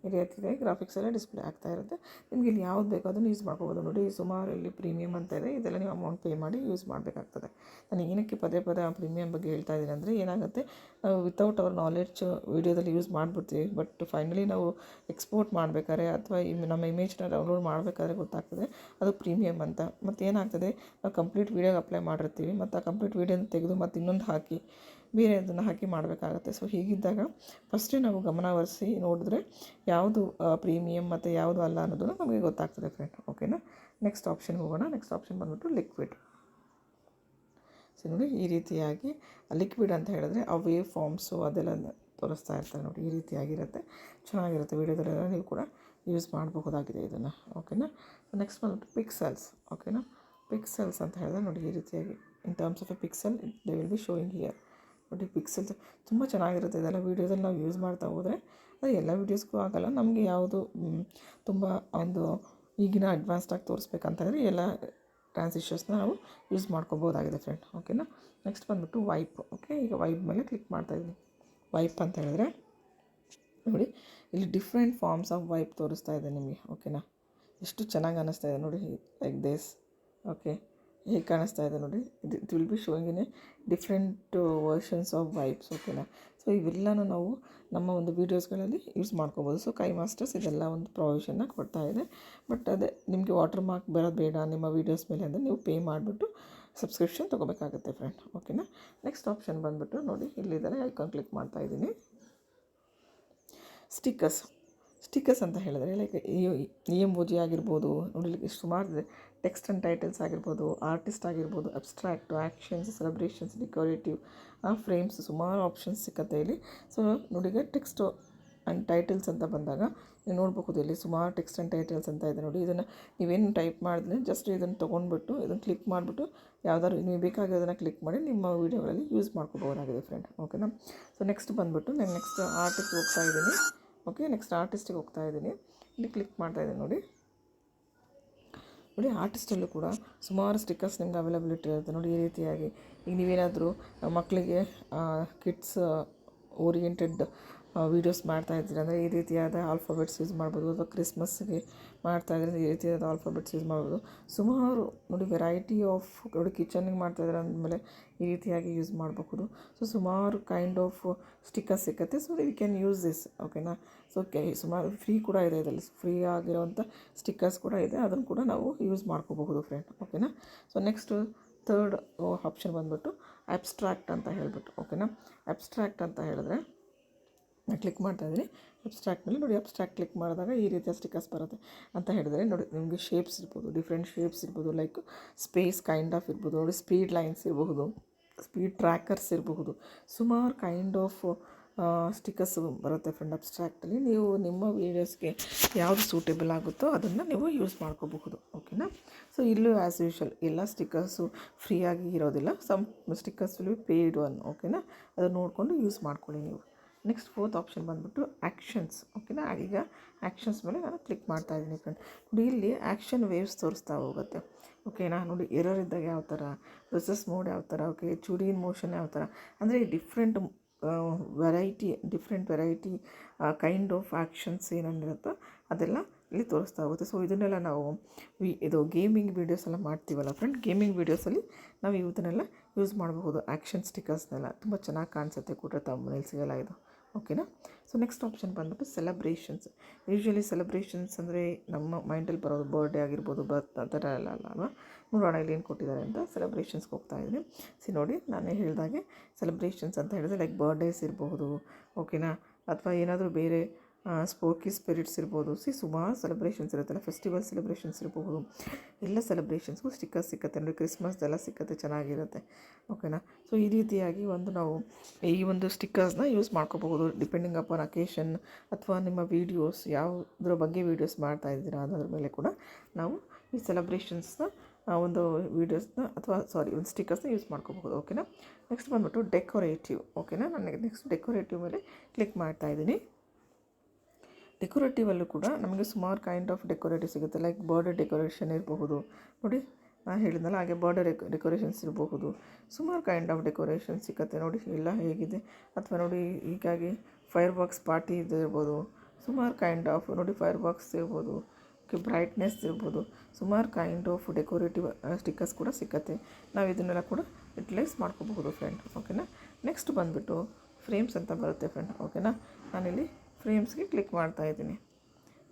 ಈ ರೀತಿಯಾಗಿ ಗ್ರಾಫಿಕ್ಸ್ ಎಲ್ಲ ಡಿಸ್ಪ್ಲೇ ಆಗ್ತಾ ಇರುತ್ತೆ. ನಿಮಗೆ ಇಲ್ಲಿ ಯಾವ್ದು ಬೇಕೋ ಅದನ್ನು ಯೂಸ್ ಮಾಡ್ಕೋಬೋದು. ನೋಡಿ ಸುಮಾರು ಇಲ್ಲಿ ಪ್ರೀಮಿಯಮ್ ಅಂತ ಇದೆ, ಇದೆಲ್ಲ ನೀವು ಅಮೌಂಟ್ ಪೇ ಮಾಡಿ ಯೂಸ್ ಮಾಡಬೇಕಾಗ್ತದೆ. ನಾನು ಏನಕ್ಕೆ ಪದೇ ಪದೇ ಆ ಪ್ರೀಮಿಯಮ್ ಬಗ್ಗೆ ಹೇಳ್ತಾ ಇದ್ದೀನಿ ಅಂದರೆ, ಏನಾಗುತ್ತೆ, ನಾವು ವಿತೌಟ್ ಅವರ್ ನಾಲೆಡ್ಜ್ ವೀಡಿಯೋದಲ್ಲಿ ಯೂಸ್ ಮಾಡಿಬಿಡ್ತೀವಿ. ಬಟ್ ಫೈನಲಿ ನಾವು ಎಕ್ಸ್ಪೋರ್ಟ್ ಮಾಡಬೇಕಾದ್ರೆ ಅಥವಾ ನಮ್ಮ ಇಮೇಜ್ನ ಡೌನ್ಲೋಡ್ ಮಾಡಬೇಕಾದ್ರೆ ಗೊತ್ತಾಗ್ತದೆ ಅದು ಪ್ರೀಮಿಯಮ್ ಅಂತ. ಮತ್ತು ಏನಾಗ್ತದೆ, ನಾವು ಕಂಪ್ಲೀಟ್ ವೀಡಿಯೋಗೆ ಅಪ್ಲೈ ಮಾಡಿರ್ತೀವಿ, ಮತ್ತು ಆ ಕಂಪ್ಲೀಟ್ ವೀಡಿಯೋನ ತೆಗೆದು ಮತ್ತು ಇನ್ನೊಂದು ಹಾಕಿ ಬೇರೆ ಅದನ್ನು ಹಾಕಿ ಮಾಡಬೇಕಾಗತ್ತೆ. ಸೊ ಹೀಗಿದ್ದಾಗ ಫಸ್ಟೇ ನಾವು ಗಮನಹರಿಸಿ ನೋಡಿದ್ರೆ ಯಾವುದು ಪ್ರೀಮಿಯಮ್ ಮತ್ತು ಯಾವುದು ಅಲ್ಲ ಅನ್ನೋದನ್ನು ನಮಗೆ ಗೊತ್ತಾಗ್ತದೆ ಫ್ರೆಂಡ್. ಓಕೆನಾ, ನೆಕ್ಸ್ಟ್ ಆಪ್ಷನ್ಗೆ ಹೋಗೋಣ. ನೆಕ್ಸ್ಟ್ ಆಪ್ಷನ್ ಬಂದ್ಬಿಟ್ಟು ಲಿಕ್ವಿಡ್. ಸೊ ನೋಡಿ, ಈ ರೀತಿಯಾಗಿ ಲಿಕ್ವಿಡ್ ಅಂತ ಹೇಳಿದ್ರೆ ಆ ವೇವ್ ಫಾರ್ಮ್ಸು ಅದೆಲ್ಲ ತೋರಿಸ್ತಾ ಇರ್ತಾರೆ. ನೋಡಿ, ಈ ರೀತಿಯಾಗಿರುತ್ತೆ, ಚೆನ್ನಾಗಿರುತ್ತೆ. ವೀಡಿಯೋದಲ್ಲೆಲ್ಲ ನೀವು ಕೂಡ ಯೂಸ್ ಮಾಡಬಹುದಾಗಿದೆ ಇದನ್ನು. ಓಕೆನಾ, ನೆಕ್ಸ್ಟ್ ಬಂದ್ಬಿಟ್ಟು ಪಿಕ್ಸೆಲ್ಸ್. ಓಕೆನಾ, ಪಿಕ್ಸೆಲ್ಸ್ ಅಂತ ಹೇಳಿದ್ರೆ ನೋಡಿ, ಈ ರೀತಿಯಾಗಿ in terms of A pixel they will be showing here. ನೋಡಿ, ಪಿಕ್ಸೆಲ್ಸ್ ತುಂಬ ಚೆನ್ನಾಗಿರುತ್ತೆ. ಇದೆಲ್ಲ ವೀಡಿಯೋದಲ್ಲಿ ನಾವು ಯೂಸ್ ಮಾಡ್ತಾ ಹೋದರೆ ಅದು ಎಲ್ಲ ವೀಡಿಯೋಸ್ಗೂ ಆಗೋಲ್ಲ. ನಮಗೆ ಯಾವುದು ತುಂಬ ಒಂದು ಈಗಿನ ಅಡ್ವಾನ್ಸ್ಡಾಗಿ ತೋರಿಸ್ಬೇಕಂತಂದರೆ ಎಲ್ಲ ಟ್ರಾನ್ಸಿಷನ್ಸ್ನ ನಾವು ಯೂಸ್ ಮಾಡ್ಕೋಬೋದಾಗಿದೆ ಫ್ರೆಂಡ್. ಓಕೆನಾ, ನೆಕ್ಸ್ಟ್ ಬಂದ್ಬಿಟ್ಟು ವೈಪ್. ಓಕೆ, ಈಗ ವೈಪ್ ಮೇಲೆ ಕ್ಲಿಕ್ ಮಾಡ್ತಾಯಿದ್ದೀನಿ. ವೈಪ್ ಅಂತ ಹೇಳಿದ್ರೆ ನೋಡಿ, ಇಲ್ಲಿ ಡಿಫ್ರೆಂಟ್ ಫಾರ್ಮ್ಸ್ ಆಫ್ ವೈಪ್ ತೋರಿಸ್ತಾ ಇದೆ ನಿಮಗೆ. ಓಕೆನಾ, ಎಷ್ಟು ಚೆನ್ನಾಗಿ ಅನ್ನಿಸ್ತಾ ಇದೆ ನೋಡಿ, ಲೈಕ್ ದಿಸ್. ಓಕೆ, ಹೇಗೆ ಕಾಣಿಸ್ತಾ ಇದೆ ನೋಡಿ, it will be showing in a different versions of wipes. ಓಕೆನಾ, ಸೊ ಇವೆಲ್ಲನೂ ನಾವು ನಮ್ಮ ಒಂದು ವೀಡಿಯೋಸ್ಗಳಲ್ಲಿ ಯೂಸ್ ಮಾಡ್ಕೋಬೋದು. ಸೊ ಕೈ ಮಾಸ್ಟರ್ಸ್ ಇದೆಲ್ಲ ಒಂದು ಪ್ರೊವಿಷನ್ನ ಕೊಡ್ತಾ ಇದೆ. ಬಟ್ ಅದೇ ನಿಮಗೆ ವಾಟರ್ ಮಾರ್ಕ್ ಬರೋದು ಬೇಡ ನಿಮ್ಮ ವೀಡಿಯೋಸ್ ಮೇಲೆ ಅಂದರೆ ನೀವು ಪೇ ಮಾಡಿಬಿಟ್ಟು ಸಬ್ಸ್ಕ್ರಿಪ್ಷನ್ ತೊಗೋಬೇಕಾಗುತ್ತೆ ಫ್ರೆಂಡ್. ಓಕೆನಾ, ನೆಕ್ಸ್ಟ್ ಆಪ್ಷನ್ ಬಂದುಬಿಟ್ಟು ನೋಡಿ, ಇಲ್ಲಿದ್ದಾರೆ, ಐಕಾನ್ ಕ್ಲಿಕ್ ಮಾಡ್ತಾಯಿದ್ದೀನಿ. ಸ್ಟಿಕ್ಕರ್ಸ್ ಅಂತ ಹೇಳಿದ್ರೆ ಲೈಕ್ EMOji ಆಗಿರ್ಬೋದು, ನೋಡಿ ಸುಮಾರು ಇದೆ. ಟೆಕ್ಸ್ಟ್ ಆ್ಯಂಡ್ ಟೈಟಲ್ಸ್ ಆಗಿರ್ಬೋದು, ಆರ್ಟಿಸ್ಟ್ ಆಗಿರ್ಬೋದು, ಅಬ್ಸ್ಟ್ರಾಕ್ಟು, ಆ್ಯಕ್ಷನ್ಸ್, ಸೆಲೆಬ್ರೇಷನ್ಸ್, ಡೆಕೋರೇಟಿವ್, ಫ್ರೇಮ್ಸ್, ಸುಮಾರು ಆಪ್ಷನ್ಸ್ ಸಿಕ್ಕತ್ತೆ ಇಲ್ಲಿ. ಸೊ ನೋಡಿ, ಈಗ ಟೆಕ್ಸ್ಟು ಆ್ಯಂಡ್ ಟೈಟಲ್ಸ್ ಅಂತ ಬಂದಾಗ ನೀವು ನೋಡ್ಬೋದು, ಇಲ್ಲಿ ಸುಮಾರು ಟೆಕ್ಸ್ಟ್ ಆ್ಯಂಡ್ ಟೈಟಲ್ಸ್ ಅಂತ ಇದೆ ನೋಡಿ. ಇದನ್ನು ನೀವೇನು ಟೈಪ್ ಮಾಡಿದ್ರೆ ಜಸ್ಟ್ ಇದನ್ನು ತೊಗೊಂಡ್ಬಿಟ್ಟು ಇದನ್ನು ಕ್ಲಿಕ್ ಮಾಡಿಬಿಟ್ಟು ಯಾವ್ದಾದ್ರು ನಿಮಗೆ ಬೇಕಾಗಿರೋದನ್ನು ಕ್ಲಿಕ್ ಮಾಡಿ ನಿಮ್ಮ ವೀಡಿಯೋಗಳಲ್ಲಿ ಯೂಸ್ ಮಾಡ್ಕೋಬೋದಾಗಿದೆ ಫ್ರೆಂಡ್. ಓಕೆನಾ, ಸೊ ನೆಕ್ಸ್ಟ್ ಬಂದುಬಿಟ್ಟು ನಾನು ನೆಕ್ಸ್ಟ್ ಆರ್ಟಿಸ್ಟ್ ಹೋಗ್ತಾ ಇದ್ದೀನಿ. ಓಕೆ, ನೆಕ್ಸ್ಟ್ ಆರ್ಟಿಸ್ಟಿಗೆ ಹೋಗ್ತಾ ಇದ್ದೀನಿ. ಇಲ್ಲಿ ಕ್ಲಿಕ್ ಮಾಡ್ತಾಯಿದ್ದೀನಿ ನೋಡಿ. ಆರ್ಟಿಸ್ಟಲ್ಲೂ ಕೂಡ ಸುಮಾರು ಸ್ಟಿಕ್ಕರ್ಸ್ ನಿಮ್ಗೆ ಅವೈಲಬಿಲಿಟಿ ಇರುತ್ತೆ ನೋಡಿ. ಈ ರೀತಿಯಾಗಿ ಈಗ ನೀವೇನಾದರೂ ಮಕ್ಕಳಿಗೆ ಕಿಡ್ಸ್ ಓರಿಯೆಂಟೆಡ್ ವೀಡಿಯೋಸ್ ಮಾಡ್ತಾಯಿದ್ದೀರ ಅಂದರೆ ಈ ರೀತಿಯಾದ ಆಲ್ಫಾಬೆಟ್ಸ್ ಯೂಸ್ ಮಾಡ್ಬೋದು. ಅಥವಾ ಕ್ರಿಸ್ಮಸ್ಗೆ ಮಾಡ್ತಾಯಿದ್ರೆ ಈ ರೀತಿಯಾದ ಆಲ್ಫಾಬೆಟ್ಸ್ ಯೂಸ್ ಮಾಡ್ಬೋದು. ಸುಮಾರು ನೋಡಿ ವೆರೈಟಿ ಆಫ್ ನೋಡಿ, ಕಿಚನ್ನಿಗೆ ಮಾಡ್ತಾಯಿದ್ರೆ ಅಂದಮೇಲೆ ಈ ರೀತಿಯಾಗಿ ಯೂಸ್ ಮಾಡಬಹುದು. ಸೊ ಸುಮಾರು ಕೈಂಡ್ ಆಫ್ ಸ್ಟಿಕ್ಕರ್ಸ್ ಸಿಕ್ಕತ್ತೆ. So we can use this. ಓಕೆನಾ, ಸೊ ಸುಮಾರು ಫ್ರೀ ಕೂಡ ಇದೆ ಇದರಲ್ಲಿ, ಫ್ರೀ ಆಗಿರೋವಂಥ ಸ್ಟಿಕ್ಕರ್ಸ್ ಕೂಡ ಇದೆ, ಅದನ್ನು ಕೂಡ ನಾವು ಯೂಸ್ ಮಾಡ್ಕೋಬಹುದು ಫ್ರೆಂಡ್. ಓಕೆನಾ, ಸೊ ನೆಕ್ಸ್ಟು ಥರ್ಡ್ ಆಪ್ಷನ್ ಬಂದುಬಿಟ್ಟು ಅಬ್ಸ್ಟ್ರಾಕ್ಟ್ ಅಂತ ಹೇಳ್ಬಿಟ್ಟು. ಓಕೆನಾ, ಅಬ್ಸ್ಟ್ರಾಕ್ಟ್ ಅಂತ ಹೇಳಿದ್ರೆ ನಾನು ಕ್ಲಿಕ್ ಮಾಡ್ತಾಯಿದ್ದೀನಿ. ಅಬ್ಸ್ಟ್ರಾಕ್ಟ್ ಮೇಲೆ ನೋಡಿ, ಅಬ್ಸ್ಟ್ರಾಕ್ಟ್ ಕ್ಲಿಕ್ ಮಾಡಿದಾಗ ಈ ರೀತಿಯ ಸ್ಟಿಕ್ಕರ್ಸ್ ಬರುತ್ತೆ. ಅಂತ ಹೇಳಿದರೆ ನೋಡಿ, ನಿಮಗೆ ಶೇಪ್ಸ್ ಇರ್ಬೋದು, ಡಿಫ್ರೆಂಟ್ ಶೇಪ್ಸ್ ಇರ್ಬೋದು, ಲೈಕ್ ಸ್ಪೇಸ್ ಕೈಂಡ್ ಆಫ್ ಇರ್ಬೋದು, ನೋಡಿ ಸ್ಪೀಡ್ ಲೈನ್ಸ್ ಇರಬಹುದು, ಸ್ಪೀಡ್ ಟ್ರ್ಯಾಕರ್ಸ್ ಇರಬಹುದು, ಸುಮಾರು ಕೈಂಡ್ ಆಫ್ ಸ್ಟಿಕ್ಕರ್ಸ್ ಬರುತ್ತೆ ಫ್ರೆಂಡ್ ಅಬ್ಸ್ಟ್ರಾಕ್ಟಲ್ಲಿ. ನೀವು ನಿಮ್ಮ ವೀಡಿಯೋಸ್ಗೆ ಯಾವುದು ಸೂಟೇಬಲ್ ಆಗುತ್ತೋ ಅದನ್ನು ನೀವು ಯೂಸ್ ಮಾಡ್ಕೋಬಹುದು. ಓಕೆನಾ, ಸೊ ಇಲ್ಲೂ ಆ್ಯಸ್ ಯೂಶ್ವಲ್ ಎಲ್ಲ ಸ್ಟಿಕ್ಕರ್ಸು ಫ್ರೀಯಾಗಿ ಇರೋದಿಲ್ಲ. Some stickers will be paid one. ಓಕೆನಾ, ಅದನ್ನು ನೋಡಿಕೊಂಡು ಯೂಸ್ ಮಾಡ್ಕೊಳ್ಳಿ ನೀವು. ನೆಕ್ಸ್ಟ್ ಫೋರ್ತ್ ಆಪ್ಷನ್ ಬಂದುಬಿಟ್ಟು ಆ್ಯಕ್ಷನ್ಸ್. ಓಕೆನಾ, ಈಗ ಆ್ಯಕ್ಷನ್ಸ್ ಮೇಲೆ ನಾನು ಕ್ಲಿಕ್ ಮಾಡ್ತಾ ಇದ್ದೀನಿ ಫ್ರೆಂಡ್. ನೋಡಿ, ಇಲ್ಲಿ ಆ್ಯಕ್ಷನ್ ವೇವ್ಸ್ ತೋರಿಸ್ತಾ ಹೋಗುತ್ತೆ. ಓಕೆನಾ, ನೋಡಿ ಎರರ್ ಇದ್ದಾಗ ಯಾವ ಥರ, ಪ್ರೊಸೆಸ್ ಮೋಡ್ ಯಾವ ಥರ, ಓಕೆ ಚೂಡಿ ಇನ್ ಮೋಷನ್ ಯಾವ ಥರ, ಅಂದರೆ different variety kind of actions ಏನೇನಿರುತ್ತೋ ಅದೆಲ್ಲ ಇಲ್ಲಿ ತೋರಿಸ್ತಾ ಹೋಗುತ್ತೆ. ಸೊ ಇದನ್ನೆಲ್ಲ ನಾವು ಇದು ಗೇಮಿಂಗ್ ವೀಡಿಯೋಸ್ ಎಲ್ಲ ಮಾಡ್ತೀವಲ್ಲ ಫ್ರೆಂಡ್, ಗೇಮಿಂಗ್ ವೀಡಿಯೋಸಲ್ಲಿ ನಾವು ಇವತ್ತನ್ನೆಲ್ಲ ಯೂಸ್ ಮಾಡಬಹುದು. ಆ್ಯಕ್ಷನ್ ಸ್ಟಿಕ್ಕರ್ಸ್ನೆಲ್ಲ ತುಂಬ ಚೆನ್ನಾಗಿ ಕಾಣಿಸುತ್ತೆ ಕೂಡ ತಮ್ಮನೇಲ್ಸಿಗೆಲ್ಲ ಇದು. ಓಕೆನಾ, ಸೊ ನೆಕ್ಸ್ಟ್ ಆಪ್ಷನ್ ಬಂದುಬಿಟ್ಟು ಸೆಲೆಬ್ರೇಷನ್ಸ್. ಯೂಶ್ವಲಿ ಸೆಲೆಬ್ರೇಷನ್ಸ್ ಅಂದರೆ ನಮ್ಮ ಮೈಂಡಲ್ಲಿ ಬರೋದು ಬರ್ಡೇ ಆಗಿರ್ಬೋದು, ಆ ಥರ ಎಲ್ಲ ಅಲ್ವಾ. ನೋಡೋಣ ಇಲ್ಲಿ ಏನು ಕೊಟ್ಟಿದ್ದಾರೆ ಅಂತ. ಸೆಲೆಬ್ರೇಷನ್ಸ್ಗೆ ಹೋಗ್ತಾ ಇದ್ದೀನಿ. ನೋಡಿ, ನಾನೇ ಹೇಳಿದಾಗೆ ಸೆಲೆಬ್ರೇಷನ್ಸ್ ಅಂತ ಹೇಳಿದ್ರೆ ಲೈಕ್ ಬರ್ಡೇಸ್ ಇರಬಹುದು. ಓಕೆನಾ, ಅಥವಾ ಏನಾದರೂ ಬೇರೆ ಸ್ಪೋರ್ಕಿ ಸ್ಪಿರಿಟ್ಸ್ ಇರ್ಬೋದು. ಸುಮಾರು ಸೆಲೆಬ್ರೇಷನ್ಸ್ ಇರುತ್ತಲ್ಲ, ಫೆಸ್ಟಿವಲ್ ಸೆಲೆಬ್ರೇಷನ್ಸ್ ಇರಬಹುದು. ಎಲ್ಲ ಸೆಲೆಬ್ರೇಷನ್ಸ್ಗೂ ಸ್ಟಿಕ್ಕರ್ಸ್ ಸಿಕ್ಕತ್ತೆ ನೋಡಿ, ಕ್ರಿಸ್ಮಸ್ದೆಲ್ಲ ಸಿಕ್ಕತ್ತೆ, ಚೆನ್ನಾಗಿರುತ್ತೆ. ಓಕೆನಾ, ಸೊ ಈ ರೀತಿಯಾಗಿ ನಾವು ಈ ಒಂದು ಸ್ಟಿಕ್ಕರ್ಸ್ನ ಯೂಸ್ ಮಾಡ್ಕೋಬಹುದು ಡಿಪೆಂಡಿಂಗ್ ಅಪಾನ್ ಅಕೇಶನ್ ಅಥವಾ ನಿಮ್ಮ ವೀಡಿಯೋಸ್ ಯಾವುದ್ರ ಬಗ್ಗೆ ವೀಡಿಯೋಸ್ ಮಾಡ್ತಾಯಿದ್ದೀರಾ ಅನ್ನೋದ್ರ ಮೇಲೆ ಕೂಡ ನಾವು ಈ ಸೆಲೆಬ್ರೇಷನ್ಸ್ನ ಒಂದು ವೀಡಿಯೋಸ್ನ ಅಥವಾ ಒಂದು ಸ್ಟಿಕ್ಕರ್ಸ್ನ ಯೂಸ್ ಮಾಡ್ಕೋಬಹುದು. ಓಕೆನಾ, ನೆಕ್ಸ್ಟ್ ಬಂದುಬಿಟ್ಟು ಡೆಕೋರೇಟಿವ್. ಓಕೆನಾ, ನನಗೆ ನೆಕ್ಸ್ಟ್ ಡೆಕೋರೇಟಿವ್ ಮೇಲೆ ಕ್ಲಿಕ್ ಮಾಡ್ತಾಯಿದ್ದೀನಿ. ಡೆಕೋರೇಟಿವಲ್ಲೂ ಕೂಡ ನಮಗೆ ಸುಮಾರು ಕೈಂಡ್ ಆಫ್ ಡೆಕೋರೇಟಿವ್ ಸಿಗುತ್ತೆ. ಲೈಕ್ ಬರ್ಡೇ ಡೆಕೋರೇಷನ್ ಇರಬಹುದು ನೋಡಿ, ನಾನು ಹೇಳಿದ್ನಲ್ಲ ಹಾಗೆ ಬರ್ಡೇ ಡೆಕೋರೇಷನ್ಸ್ ಇರಬಹುದು. ಸುಮಾರು ಕೈಂಡ್ ಆಫ್ ಡೆಕೋರೇಷನ್ ಸಿಗುತ್ತೆ ನೋಡಿ ಎಲ್ಲ ಹೇಗಿದೆ. ಅಥವಾ ನೋಡಿ ಹೀಗಾಗಿ ಫೈರ್ ವರ್ಕ್ಸ್ ಪಾರ್ಟಿ ಇದು ಇರ್ಬೋದು, ಸುಮಾರು ಕೈಂಡ್ ಆಫ್ ನೋಡಿ ಫೈರ್ ವರ್ಕ್ಸ್ ಇರ್ಬೋದು, ಬ್ರೈಟ್ನೆಸ್ ಇರ್ಬೋದು, ಸುಮಾರು ಕೈಂಡ್ ಆಫ್ ಡೆಕೋರೇಟಿವ್ ಸ್ಟಿಕ್ಕರ್ಸ್ ಕೂಡ ಸಿಕ್ಕತ್ತೆ. ನಾವು ಇದನ್ನೆಲ್ಲ ಕೂಡ ಯುಟಿಲೈಸ್ ಮಾಡ್ಕೋಬಹುದು ಫ್ರೆಂಡ್. ಓಕೆನಾ. ನೆಕ್ಸ್ಟ್ ಬಂದುಬಿಟ್ಟು ಫ್ರೇಮ್ಸ್ ಅಂತ ಬರುತ್ತೆ ಫ್ರೆಂಡ್. ಓಕೆನಾ. ನಾನಿಲ್ಲಿ ಫ್ರೇಮ್ಸ್ಗೆ ಕ್ಲಿಕ್ ಮಾಡ್ತಾಯಿದ್ದೀನಿ.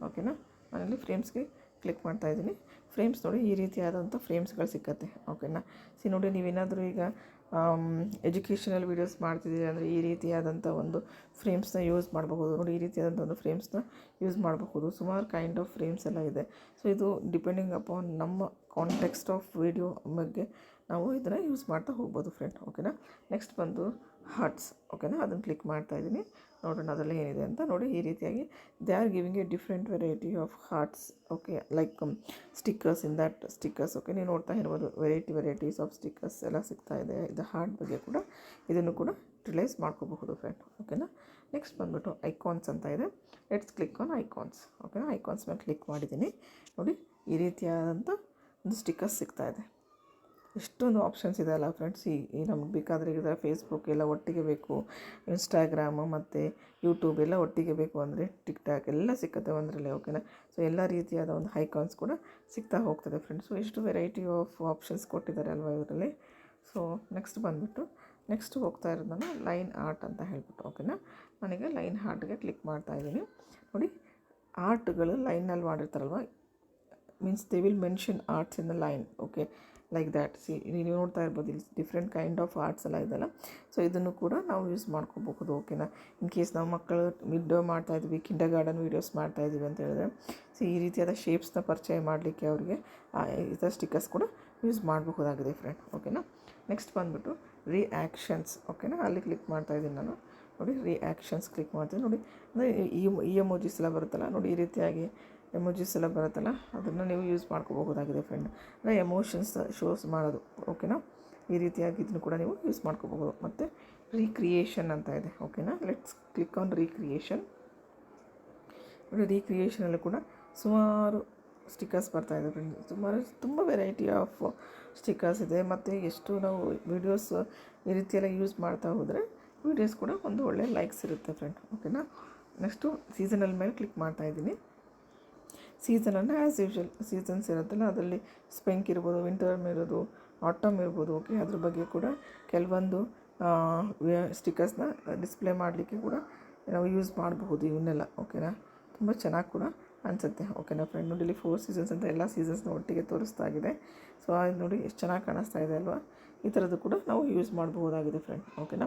ಓಕೆನಾ. ನಾನಿಲ್ಲಿ ಫ್ರೇಮ್ಸ್ಗೆ ಕ್ಲಿಕ್ ಮಾಡ್ತಾಯಿದ್ದೀನಿ. ಫ್ರೇಮ್ಸ್ ನೋಡಿ ಈ ರೀತಿಯಾದಂಥ ಫ್ರೇಮ್ಸ್ಗಳು ಸಿಕ್ಕತ್ತೆ. ಓಕೆನಾ. ನೋಡಿ ನೀವೇನಾದರೂ ಈಗ ಎಜುಕೇಷನಲ್ ವೀಡಿಯೋಸ್ ಮಾಡ್ತಿದ್ದೀರಿ ಅಂದರೆ ಈ ರೀತಿಯಾದಂಥ ಒಂದು ಫ್ರೇಮ್ಸ್ನ ಯೂಸ್ ಮಾಡಬಹುದು. ನೋಡಿ ಈ ರೀತಿಯಾದಂಥ ಒಂದು ಫ್ರೇಮ್ಸ್ನ ಯೂಸ್ ಮಾಡಬಹುದು. ಸುಮಾರು ಕೈಂಡ್ ಆಫ್ ಫ್ರೇಮ್ಸ್ ಎಲ್ಲ ಇದೆ. ಸೊ ಇದು ಡಿಪೆಂಡಿಂಗ್ ಅಪಾನ್ ನಮ್ಮ ಕಾಂಟೆಕ್ಸ್ಟ್ ಆಫ್ ವಿಡಿಯೋ ಬಗ್ಗೆ ನಾವು ಇದನ್ನು ಯೂಸ್ ಮಾಡ್ತಾ ಹೋಗ್ಬೋದು ಫ್ರೆಂಡ್. ಓಕೆನಾ. ನೆಕ್ಸ್ಟ್ ಬಂದು ಹಾರ್ಟ್ಸ್. ಓಕೆನಾ. ಅದನ್ನು ಕ್ಲಿಕ್ ಮಾಡ್ತಾಯಿದ್ದೀನಿ. ನೋಡೋಣ ಅದರಲ್ಲಿ ಏನಿದೆ ಅಂತ. ನೋಡಿ ಈ ರೀತಿಯಾಗಿ they are giving a different variety of hearts. Okay, like stickers in that stickers. Okay, ನೀವು ನೋಡ್ತಾ ಇರ್ಬೋದು ವೆರೈಟೀಸ್ ಆಫ್ ಸ್ಟಿಕ್ಕರ್ಸ್ ಎಲ್ಲ ಸಿಗ್ತಾ ಇದೆ. ಇದು ಹಾರ್ಟ್ ಬಗ್ಗೆ ಕೂಡ ಇದನ್ನು ಕೂಡ ಯುಟಿಲೈಸ್ ಮಾಡ್ಕೋಬಹುದು ಫ್ರೆಂಡ್. ಓಕೆನಾ. ನೆಕ್ಸ್ಟ್ ಬಂದುಬಿಟ್ಟು ಐಕಾನ್ಸ್ ಅಂತ ಇದೆ. Let's click on icons. ಓಕೆನಾ. ಐಕಾನ್ಸ್ ಮೇಲೆ ಕ್ಲಿಕ್ ಮಾಡಿದ್ದೀನಿ. ನೋಡಿ ಈ ರೀತಿಯಾದಂಥ ಒಂದು ಸ್ಟಿಕ್ಕರ್ಸ್ ಸಿಗ್ತಾ ಇದೆ. ಎಷ್ಟೊಂದು ಆಪ್ಷನ್ಸ್ ಇದೆ ಅಲ್ಲ ಫ್ರೆಂಡ್ಸ್. ಈ ನಮ್ಗೆ ಬೇಕಾದರೆ ಈಗ ಫೇಸ್ಬುಕ್ ಎಲ್ಲ ಒಟ್ಟಿಗೆ ಬೇಕು, ಇನ್ಸ್ಟಾಗ್ರಾಮು ಮತ್ತು ಯೂಟ್ಯೂಬ್ ಎಲ್ಲ ಒಟ್ಟಿಗೆ ಬೇಕು ಅಂದರೆ ಟಿಕ್ಟಾಕ್ ಎಲ್ಲ ಸಿಕ್ಕತ್ತೆ ಒಂದರಲ್ಲಿ. ಓಕೆನಾ. ಸೊ ಎಲ್ಲ ರೀತಿಯಾದ ಒಂದು ಐಕಾನ್ಸ್ ಕೂಡ ಸಿಗ್ತಾ ಹೋಗ್ತದೆ ಫ್ರೆಂಡ್ಸ್. ಸೊ ಎಷ್ಟು ವೆರೈಟಿ ಆಫ್ ಆಪ್ಷನ್ಸ್ ಕೊಟ್ಟಿದ್ದಾರೆ ಅಲ್ವಾ ಇದರಲ್ಲಿ. ಸೊ ನೆಕ್ಸ್ಟ್ ಹೋಗ್ತಾ ಇರೋದು ನಾನು ಲೈನ್ ಆರ್ಟ್ ಅಂತ ಹೇಳ್ಬಿಟ್ಟು. ಓಕೆನಾ. ನನಗೆ ಲೈನ್ ಆರ್ಟ್ಗೆ ಕ್ಲಿಕ್ ಮಾಡ್ತಾಯಿದ್ದೀನಿ. ನೋಡಿ ಆರ್ಟ್ಗಳು ಲೈನಲ್ಲಿ ಮಾಡಿರ್ತಾರಲ್ವ, means they will mention arts in the line. Okay, like that. ನೀವು ನೋಡ್ತಾ ಇರ್ಬೋದು ಇಲ್ಲಿ ಡಿಫ್ರೆಂಟ್ ಕೈಂಡ್ ಆಫ್ ಆರ್ಟ್ಸ್ ಎಲ್ಲ ಇದೆಲ್ಲ. ಸೊ ಇದನ್ನು ಕೂಡ ನಾವು ಯೂಸ್ ಮಾಡ್ಕೋಬಹುದು. ಓಕೆನಾ. ಇನ್ ಕೇಸ್ ನಾವು ಮಕ್ಕಳು ವಿಡಿಯೋ ಮಾಡ್ತಾಯಿದ್ವಿ, ಕಿಂಡರ್ ಗಾರ್ಡನ್ ವೀಡಿಯೋಸ್ ಮಾಡ್ತಾಯಿದ್ವಿ ಅಂತ ಹೇಳಿದ್ರೆ ಸೊ ಈ ರೀತಿಯಾದ ಶೇಪ್ಸ್ನ ಪರಿಚಯ ಮಾಡಲಿಕ್ಕೆ ಅವರಿಗೆ ಈ ಥರ ಸ್ಟಿಕ್ಕರ್ಸ್ ಕೂಡ ಯೂಸ್ ಮಾಡಬಹುದಾಗಿದೆ ಫ್ರೆಂಡ್. ಓಕೆನಾ. ನೆಕ್ಸ್ಟ್ ಬಂದುಬಿಟ್ಟು ರಿಯಾಕ್ಷನ್ಸ್. ಓಕೆನಾ. ಅಲ್ಲಿ ಕ್ಲಿಕ್ ಮಾಡ್ತಾಯಿದ್ದೀನಿ ನಾನು. ನೋಡಿ ರಿಯಾಕ್ಷನ್ಸ್ ಕ್ಲಿಕ್ ಮಾಡ್ತೀನಿ. ನೋಡಿ ಅಂದರೆ ಈ ಎಮೋಜಿಸ್ ಎಲ್ಲ ಬರುತ್ತಲ್ಲ, ನೋಡಿ ಈ ರೀತಿಯಾಗಿ ಎಮೋಜಿಸ್ ಎಲ್ಲ ಬರುತ್ತಲ್ಲ, ಅದನ್ನು ನೀವು ಯೂಸ್ ಮಾಡ್ಕೋಬಹುದಾಗಿದೆ ಫ್ರೆಂಡ್. ಅಂದರೆ ಎಮೋಷನ್ಸ್ ಶೋಸ್ ಮಾಡೋದು. ಓಕೆನಾ. ಈ ರೀತಿಯಾಗಿ ಇದನ್ನು ಕೂಡ ನೀವು ಯೂಸ್ ಮಾಡ್ಕೋಬಹುದು. ಮತ್ತು ರೀಕ್ರಿಯೇಷನ್ ಅಂತ ಇದೆ. ಓಕೆನಾ. Let's click on recreation. ನೋಡಿ ರೀಕ್ರಿಯೇಷನಲ್ಲಿ ಕೂಡ ಸುಮಾರು ಸ್ಟಿಕ್ಕರ್ಸ್ ಬರ್ತಾಯಿದೆ ಫ್ರೆಂಡ್. ತುಂಬ ವೆರೈಟಿ ಆಫ್ ಸ್ಟಿಕ್ಕರ್ಸ್ ಇದೆ. ಮತ್ತು ಎಷ್ಟು ನಾವು ವೀಡಿಯೋಸ್ ಈ ರೀತಿಯೆಲ್ಲ ಯೂಸ್ ಮಾಡ್ತಾ ಹೋದರೆ ವೀಡಿಯೋಸ್ ಕೂಡ ಒಂದು ಒಳ್ಳೆ ಲೈಕ್ಸ್ ಇರುತ್ತೆ ಫ್ರೆಂಡ್. ಓಕೆನಾ. ನೆಕ್ಸ್ಟು ಸೀಸನಲ್ ಮೇಲೆ ಕ್ಲಿಕ್ ಮಾಡ್ತಾಯಿದ್ದೀನಿ. ಸೀಸನ್ ಅಂದರೆ ಆ್ಯಸ್ ಯೂಶ್ವಲ್ ಸೀಸನ್ಸ್ ಇರುತ್ತಲ್ಲ, ಅದರಲ್ಲಿ ಸ್ಪ್ರಿಂಗ್ ಇರ್ಬೋದು, ವಿಂಟರ್ ಇರ್ಬೋದು, ಆಟಮ್ ಇರ್ಬೋದು. ಓಕೆ, ಅದ್ರ ಬಗ್ಗೆ ಕೂಡ ಕೆಲವೊಂದು ಸ್ಟಿಕ್ಕರ್ಸ್ನ ಡಿಸ್ಪ್ಲೇ ಮಾಡಲಿಕ್ಕೆ ಕೂಡ ನಾವು ಯೂಸ್ ಮಾಡಬಹುದು ಇವನ್ನೆಲ್ಲ. ಓಕೆನಾ. ತುಂಬ ಚೆನ್ನಾಗಿ ಕೂಡ ಅನಿಸುತ್ತೆ. ಓಕೆನಾ ಫ್ರೆಂಡ್. ನೋಡಿ ಇಲ್ಲಿ 4 ಸೀಸನ್ಸ್ ಅಂತ ಎಲ್ಲ ಸೀಸನ್ಸ್ನ ಒಟ್ಟಿಗೆ ತೋರಿಸ್ತಾ ಇದೆ. ಸೊ ಅದು ನೋಡಿ ಎಷ್ಟು ಚೆನ್ನಾಗಿ ಕಾಣಿಸ್ತಾ ಇದೆ ಅಲ್ವಾ. ಈ ಥರದ್ದು ಕೂಡ ನಾವು ಯೂಸ್ ಮಾಡಬಹುದಾಗಿದೆ ಫ್ರೆಂಡ್. ಓಕೆನಾ.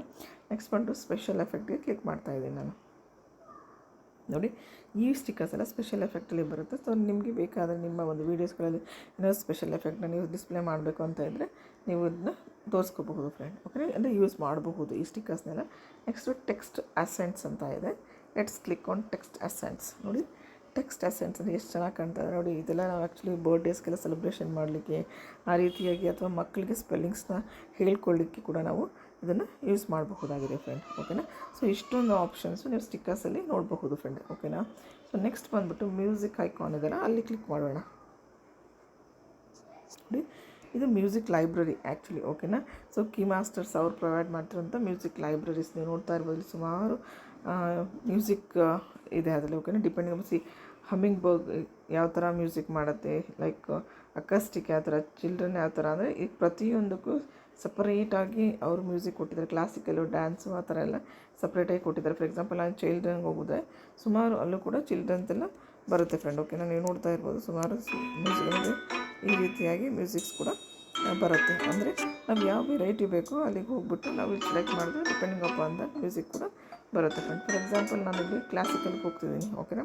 ನೆಕ್ಸ್ಟ್ ಬಂದು ಸ್ಪೆಷಲ್ ಎಫೆಕ್ಟ್ಗೆ ಕ್ಲಿಕ್ ಮಾಡ್ತಾಯಿದ್ದೀನಿ ನಾನು. ನೋಡಿ ಈ ಸ್ಟಿಕ್ಕರ್ಸ್ ಎಲ್ಲ ಸ್ಪೆಷಲ್ ಎಫೆಕ್ಟಲ್ಲಿ ಬರುತ್ತೆ. ಸೊ ನಿಮಗೆ ಬೇಕಾದರೆ ನಿಮ್ಮ ಒಂದು ವೀಡಿಯೋಸ್ಗಳಲ್ಲಿ ಏನಾದರೂ ಸ್ಪೆಷಲ್ ಎಫೆಕ್ಟ್ನ ನೀವು ಡಿಸ್ಪ್ಲೇ ಮಾಡಬೇಕು ಅಂತ ಇದ್ದರೆ ನೀವು ಇದನ್ನ ತೋರಿಸ್ಕೋಬಹುದು ಫ್ರೆಂಡ್. ಓಕೆ, ಅಂದರೆ ಯೂಸ್ ಮಾಡಬಹುದು ಈ ಸ್ಟಿಕ್ಕರ್ಸ್ನೆಲ್ಲ. ನೆಕ್ಸ್ಟು ಟೆಕ್ಸ್ಟ್ ಅಸೆಂಟ್ಸ್ ಅಂತ ಇದೆ. Let's click on text accents. ನೋಡಿ ಟೆಕ್ಸ್ಟ್ ಅಸೆಂಟ್ಸ್ ಅಂದರೆ ಎಷ್ಟು ಚೆನ್ನಾಗಿ ಕಾಣ್ತದೆ ನೋಡಿ. ಇದೆಲ್ಲ ನಾವು ಆ್ಯಕ್ಚುಲಿ ಬರ್ಡೇಸ್ಗೆಲ್ಲ ಸೆಲೆಬ್ರೇಷನ್ ಮಾಡಲಿಕ್ಕೆ ಆ ರೀತಿಯಾಗಿ, ಅಥವಾ ಮಕ್ಕಳಿಗೆ ಸ್ಪೆಲ್ಲಿಂಗ್ಸ್ನ ಹೇಳ್ಕೊಳ್ಳಿಕ್ಕೆ ಕೂಡ ನಾವು ಇದನ್ನು ಯೂಸ್ ಮಾಡಬಹುದಾಗಿದೆ ಫ್ರೆಂಡ್. ಓಕೆನಾ. ಸೊ ಇಷ್ಟೊಂದು ಆಪ್ಷನ್ಸು ನೀವು ಸ್ಟಿಕ್ಕರ್ಸಲ್ಲಿ ನೋಡಬಹುದು ಫ್ರೆಂಡ್. ಓಕೆನಾ. ಸೊ ನೆಕ್ಸ್ಟ್ ಬಂದುಬಿಟ್ಟು ಮ್ಯೂಸಿಕ್ ಐಕಾನ್ ಇದೆಲ್ಲ, ಅಲ್ಲಿ ಕ್ಲಿಕ್ ಮಾಡೋಣ. ನೋಡಿ ಇದು ಮ್ಯೂಸಿಕ್ ಲೈಬ್ರರಿ ಆ್ಯಕ್ಚುಲಿ. ಓಕೆನಾ. ಸೊ ಕೀ ಮಾಸ್ಟರ್ಸ್ ಅವ್ರು ಪ್ರೊವೈಡ್ ಮಾಡ್ತಿರೋಂಥ ಮ್ಯೂಸಿಕ್ ಲೈಬ್ರರೀಸ್ ನೀವು ನೋಡ್ತಾ ಇರ್ಬೋದು. ಸುಮಾರು ಮ್ಯೂಸಿಕ್ ಇದೆ ಅದರಲ್ಲಿ. ಓಕೆನಾ. ಡಿಪೆಂಡಿಂಗ್ ಹಮ್ಮಿಂಗ್ ಬರ್ಗ್ ಯಾವ ಥರ ಮ್ಯೂಸಿಕ್ ಮಾಡುತ್ತೆ, ಲೈಕ್ ಅಕಸ್ಟಿಕ್ ಯಾವ ಥರ, ಚಿಲ್ಡ್ರನ್ ಯಾವ ಥರ, ಅಂದರೆ ಈಗ ಪ್ರತಿಯೊಂದಕ್ಕೂ ಸಪರೇಟಾಗಿ ಅವರು ಮ್ಯೂಸಿಕ್ ಕೊಟ್ಟಿದ್ದಾರೆ. ಕ್ಲಾಸಿಕಲ್ಲು, ಡ್ಯಾನ್ಸು ಆ ಥರ ಎಲ್ಲ ಸಪ್ರೇಟಾಗಿ ಕೊಟ್ಟಿದ್ದಾರೆ. ಫಾರ್ ಎಕ್ಸಾಂಪಲ್ ನಾನು ಚೈಲ್ಡ್ರನ್ಗೆ ಹೋಗಿದ್ರೆ ಸುಮಾರು ಅಲ್ಲೂ ಕೂಡ ಚಿಲ್ಡ್ರನ್ಸೆಲ್ಲ ಬರುತ್ತೆ ಫ್ರೆಂಡ್. ಓಕೆನಾ. ನೀವು ನೋಡ್ತಾ ಇರ್ಬೋದು ಸುಮಾರು ಮ್ಯೂಸಿಕ್ ಈ ರೀತಿಯಾಗಿ ಮ್ಯೂಸಿಕ್ಸ್ ಕೂಡ ಬರುತ್ತೆ. ಅಂದರೆ ನಾವು ಯಾವ ವೆರೈಟಿ ಬೇಕೋ ಅಲ್ಲಿಗೆ ಹೋಗ್ಬಿಟ್ಟು ನಾವು ಸೆಲೆಕ್ಟ್ ಮಾಡಿದ್ರೆ ಡಿಪೆಂಡಿಂಗ್ ಅಪ್ ಅಂತ ಮ್ಯೂಸಿಕ್ ಕೂಡ ಬರುತ್ತೆ ಫ್ರೆಂಡ್. ಫಾರ್ ಎಕ್ಸಾಂಪಲ್ ನಾನಿಲ್ಲಿ ಕ್ಲಾಸಿಕಲ್ಗೆ ಹೋಗ್ತಿದ್ದೀನಿ. ಓಕೆನಾ.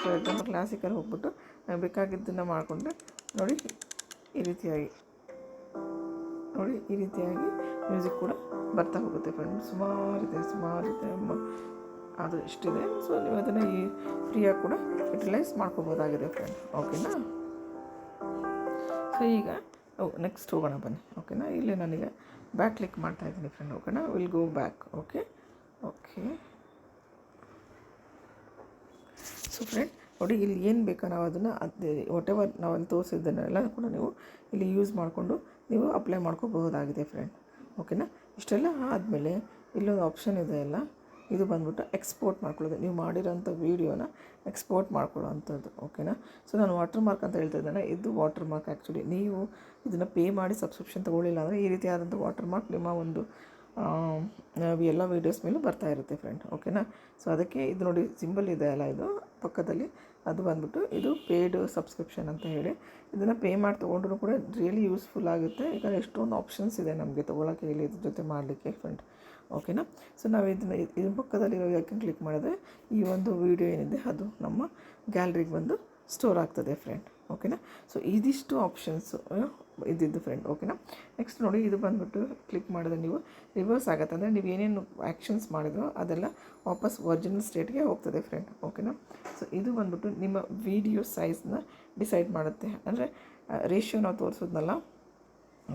ಫಾರ್ ಎಕ್ಸಾಂಪಲ್ ಕ್ಲಾಸಿಕಲ್ ಹೋಗ್ಬಿಟ್ಟು ನಾನು ಬೇಕಾಗಿದ್ದನ್ನು ಮಾಡಿಕೊಂಡ್ರೆ ನೋಡಿ ಈ ರೀತಿಯಾಗಿ, ನೋಡಿ ಈ ರೀತಿಯಾಗಿ ಮ್ಯೂಸಿಕ್ ಕೂಡ ಬರ್ತಾ ಹೋಗುತ್ತೆ ಫ್ರೆಂಡ್. ಸುಮಾರಿದೆ ಅದು ಇಷ್ಟಿದೆ. ಸೊ ನೀವು ಅದನ್ನು ಈ ಫ್ರೀಯಾಗಿ ಕೂಡ ಯುಟಿಲೈಸ್ ಮಾಡ್ಕೋಬೋದಾಗಿದೆ ಫ್ರೆಂಡ್. ಓಕೆನಾ. ಸೊ ಈಗ ನೆಕ್ಸ್ಟ್ ಹೋಗೋಣ ಬನ್ನಿ. ಓಕೆನಾ. ಇಲ್ಲಿ ನನಗೆ ಬ್ಯಾಕ್ ಕ್ಲಿಕ್ ಮಾಡ್ತಾಯಿದ್ದೀನಿ ಫ್ರೆಂಡ್. ಓಕೆನಾ. Will go back. Okay. So friend ನೋಡಿ ಇಲ್ಲಿ ಏನು ಬೇಕೋ ನಾವು ಅದನ್ನು ವಾಟ್ ಎವರ್ ನಾವಲ್ಲಿ ತೋರಿಸಿದ್ದನ್ನೆಲ್ಲ ಕೂಡ ನೀವು ಇಲ್ಲಿ ಯೂಸ್ ಮಾಡಿಕೊಂಡು ನೀವು ಅಪ್ಲೈ ಮಾಡ್ಕೋಬಹುದಾಗಿದೆ ಫ್ರೆಂಡ್. ಓಕೆನಾ. ಇಷ್ಟೆಲ್ಲ ಆದಮೇಲೆ ಇಲ್ಲೊಂದು ಆಪ್ಷನ್ ಇದೆ ಅಲ್ಲ, ಇದು ಬಂದ್ಬಿಟ್ಟು ಎಕ್ಸ್ಪೋರ್ಟ್ ಮಾಡ್ಕೊಳ್ಳೋದು, ನೀವು ಮಾಡಿರೋಂಥ ವೀಡಿಯೋನ ಎಕ್ಸ್ಪೋರ್ಟ್ ಮಾಡ್ಕೊಳ್ಳೋ ಅಂಥದ್ದು. ಓಕೆನಾ. ಸೊ ನಾನು ವಾಟರ್ ಮಾರ್ಕ್ ಅಂತ ಹೇಳ್ತಾ ಇದ್ದೇನೆ, ಇದು ವಾಟರ್ ಮಾರ್ಕ್. ಆ್ಯಕ್ಚುಲಿ ನೀವು ಇದನ್ನು ಪೇ ಮಾಡಿ ಸಬ್ಸ್ಕ್ರಿಪ್ಷನ್ ತೊಗೊಳ್ಳಿಲ್ಲ ಅಂದರೆ ಈ ರೀತಿಯಾದಂಥ ವಾಟರ್ ಮಾರ್ಕ್ ನಿಮ್ಮ ಒಂದು ಎಲ್ಲ ವೀಡಿಯೋಸ್ ಮೇಲೂ ಬರ್ತಾ ಇರುತ್ತೆ ಫ್ರೆಂಡ್. ಓಕೆನಾ. ಸೊ ಅದಕ್ಕೆ ಇದು ನೋಡಿ ಸಿಂಬಲ್ ಇದೆ ಅಲ್ಲ, ಇದು ಪಕ್ಕದಲ್ಲಿ ಅದು ಬಂದ್ಬಿಟ್ಟು ಇದು ಪೇಯ್ಡ್ ಸಬ್ಸ್ಕ್ರಿಪ್ಷನ್ ಅಂತ ಹೇಳಿ. ಇದನ್ನು ಪೇ ಮಾಡಿ ತೊಗೊಂಡ್ರೂ ಕೂಡ ರಿಯಲಿ ಯೂಸ್ಫುಲ್ ಆಗುತ್ತೆ, ಯಾಕಂದರೆ ಎಷ್ಟೊಂದು ಆಪ್ಷನ್ಸ್ ಇದೆ ನಮಗೆ ತೊಗೊಳಕ್ಕೆ ಇಲ್ಲಿ ಇದ್ರ ಜೊತೆ ಮಾಡಲಿಕ್ಕೆ ಫ್ರೆಂಡ್. ಓಕೆನಾ. ಸೊ ನಾವು ಇದ್ರ ಪಕ್ಕದಲ್ಲಿರೋ ಯಾಕೆ ಕ್ಲಿಕ್ ಮಾಡಿದ್ರೆ ಈ ಒಂದು ವೀಡಿಯೋ ಏನಿದೆ ಅದು ನಮ್ಮ ಗ್ಯಾಲರಿಗೆ ಬಂದು ಸ್ಟೋರ್ ಆಗ್ತದೆ ಫ್ರೆಂಡ್. ಓಕೆನಾ. ಸೊ ಇದಿಷ್ಟು ಆಪ್ಷನ್ಸು ಇದ್ದಿದ್ದು ಫ್ರೆಂಡ್. ಓಕೆನಾ. ನೆಕ್ಸ್ಟ್ ನೋಡಿ, ಇದು ಬಂದುಬಿಟ್ಟು ಕ್ಲಿಕ್ ಮಾಡಿದ್ರೆ ನೀವು ರಿವರ್ಸ್ ಆಗುತ್ತೆ, ಅಂದರೆ ನೀವು ಏನೇನು ಆ್ಯಕ್ಷನ್ಸ್ ಮಾಡಿದ್ರೋ ಅದೆಲ್ಲ ವಾಪಸ್ ಒರಿಜಿನಲ್ ಸ್ಟೇಟ್ಗೆ ಹೋಗ್ತದೆ ಫ್ರೆಂಡ್. ಓಕೆನಾ. ಸೊ ಇದು ಬಂದುಬಿಟ್ಟು ನಿಮ್ಮ ವೀಡಿಯೋ ಸೈಜ್ನ ಡಿಸೈಡ್ ಮಾಡುತ್ತೆ, ಅಂದರೆ ರೇಷಿಯೋ ನಾವು ತೋರಿಸೋದ್ನಲ್ಲ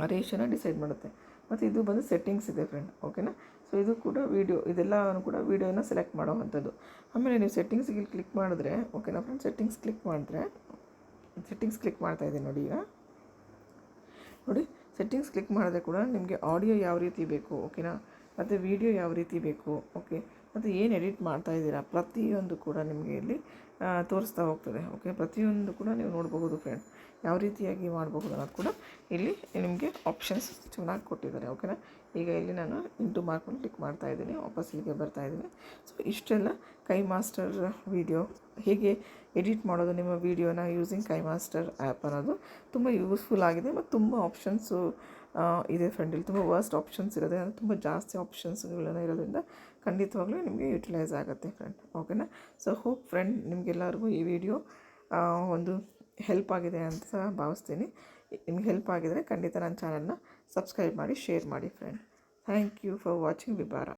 ಆ ರೇಷಿಯೋನ ಡಿಸೈಡ್ ಮಾಡುತ್ತೆ. ಮತ್ತು ಇದು ಬಂದು ಸೆಟ್ಟಿಂಗ್ಸ್ ಇದೆ ಫ್ರೆಂಡ್. ಓಕೆನಾ. ಸೊ ಇದು ಕೂಡ ವೀಡಿಯೋ, ಇದೆಲ್ಲನೂ ಕೂಡ ವೀಡಿಯೋನ ಸೆಲೆಕ್ಟ್ ಮಾಡೋ ಅಂಥದ್ದು. ಆಮೇಲೆ ನೀವು ಸೆಟ್ಟಿಂಗ್ಸಿಗೆ ಕ್ಲಿಕ್ ಮಾಡಿದ್ರೆ, ಓಕೆನಾ ಫ್ರೆಂಡ್, ಸೆಟ್ಟಿಂಗ್ಸ್ ಕ್ಲಿಕ್ ಮಾಡ್ತಾಯಿದ್ದೀನಿ ನೋಡಿ. ಈಗ ನೋಡಿ, ಸೆಟ್ಟಿಂಗ್ಸ್ ಕ್ಲಿಕ್ ಮಾಡಿದ್ರೆ ಕೂಡ ನಿಮಗೆ ಆಡಿಯೋ ಯಾವ ರೀತಿ ಬೇಕು, ಓಕೆನಾ, ಮತ್ತು ವೀಡಿಯೋ ಯಾವ ರೀತಿ ಬೇಕು, ಓಕೆ, ಮತ್ತು ಏನು ಎಡಿಟ್ ಮಾಡ್ತಾ ಇದ್ದೀರಾ ಪ್ರತಿಯೊಂದು ಕೂಡ ನಿಮಗೆ ಇಲ್ಲಿ ತೋರಿಸ್ತಾ ಹೋಗ್ತದೆ. ಓಕೆ, ಪ್ರತಿಯೊಂದು ಕೂಡ ನೀವು ನೋಡಬಹುದು ಫ್ರೆಂಡ್, ಯಾವ ರೀತಿಯಾಗಿ ಮಾಡಬಹುದು ಅನ್ನೋದು ಕೂಡ ಇಲ್ಲಿ ನಿಮಗೆ ಆಪ್ಷನ್ಸ್ ಚೆನ್ನಾಗಿ ಕೊಟ್ಟಿದ್ದಾರೆ. ಓಕೆನಾ. ಈಗ ಇಲ್ಲಿ ನಾನು ಇಂಟು ಮಾರ್ಕೊಂಡು ಕ್ಲಿಕ್ ಮಾಡ್ತಾ ಇದ್ದೀನಿ, ವಾಪಸ್ ಇಲ್ಲಿಗೆ ಬರ್ತಾ ಇದ್ದೀನಿ. ಸೊ ಇಷ್ಟೆಲ್ಲ ಕೈ ಮಾಸ್ಟರ್ ವೀಡಿಯೋ ಹೇಗೆ ಎಡಿಟ್ ಮಾಡೋದು ನಿಮ್ಮ ವೀಡಿಯೋನ ಯೂಸಿಂಗ್ ಕೈ ಮಾಸ್ಟರ್ ಆ್ಯಪ್ ಅನ್ನೋದು ತುಂಬ ಯೂಸ್ಫುಲ್ ಆಗಿದೆ. ಮತ್ತು ತುಂಬ ಆಪ್ಷನ್ಸು ಇದೆ ಫ್ರೆಂಡ್. ಇಲ್ಲಿ ತುಂಬ ವರ್ಸ್ಟ್ ಆಪ್ಷನ್ಸ್ ಇರೋದೆ, ತುಂಬ ಜಾಸ್ತಿ ಆಪ್ಷನ್ಸ್ಗಳನ್ನ ಇರೋದ್ರಿಂದ ಖಂಡಿತವಾಗ್ಲೂ ನಿಮಗೆ ಯುಟಿಲೈಸ್ ಆಗುತ್ತೆ ಫ್ರೆಂಡ್. ಓಕೆನಾ. ಸೊ ಹೋಪ್ ಫ್ರೆಂಡ್ ನಿಮಗೆಲ್ಲರಿಗೂ ಈ ವಿಡಿಯೋ ಒಂದು ಹೆಲ್ಪ್ ಆಗಿದೆ ಅಂತ ಭಾವಿಸ್ತೀನಿ. ನಿಮ್ಗೆ ಹೆಲ್ಪ್ ಆಗಿದರೆ ಖಂಡಿತ ನನ್ನ ಚಾನಲ್ನ ಸಬ್ಸ್ಕ್ರೈಬ್ ಮಾಡಿ, ಶೇರ್ ಮಾಡಿ friend. Thank you for watching ವಿಬಾರ.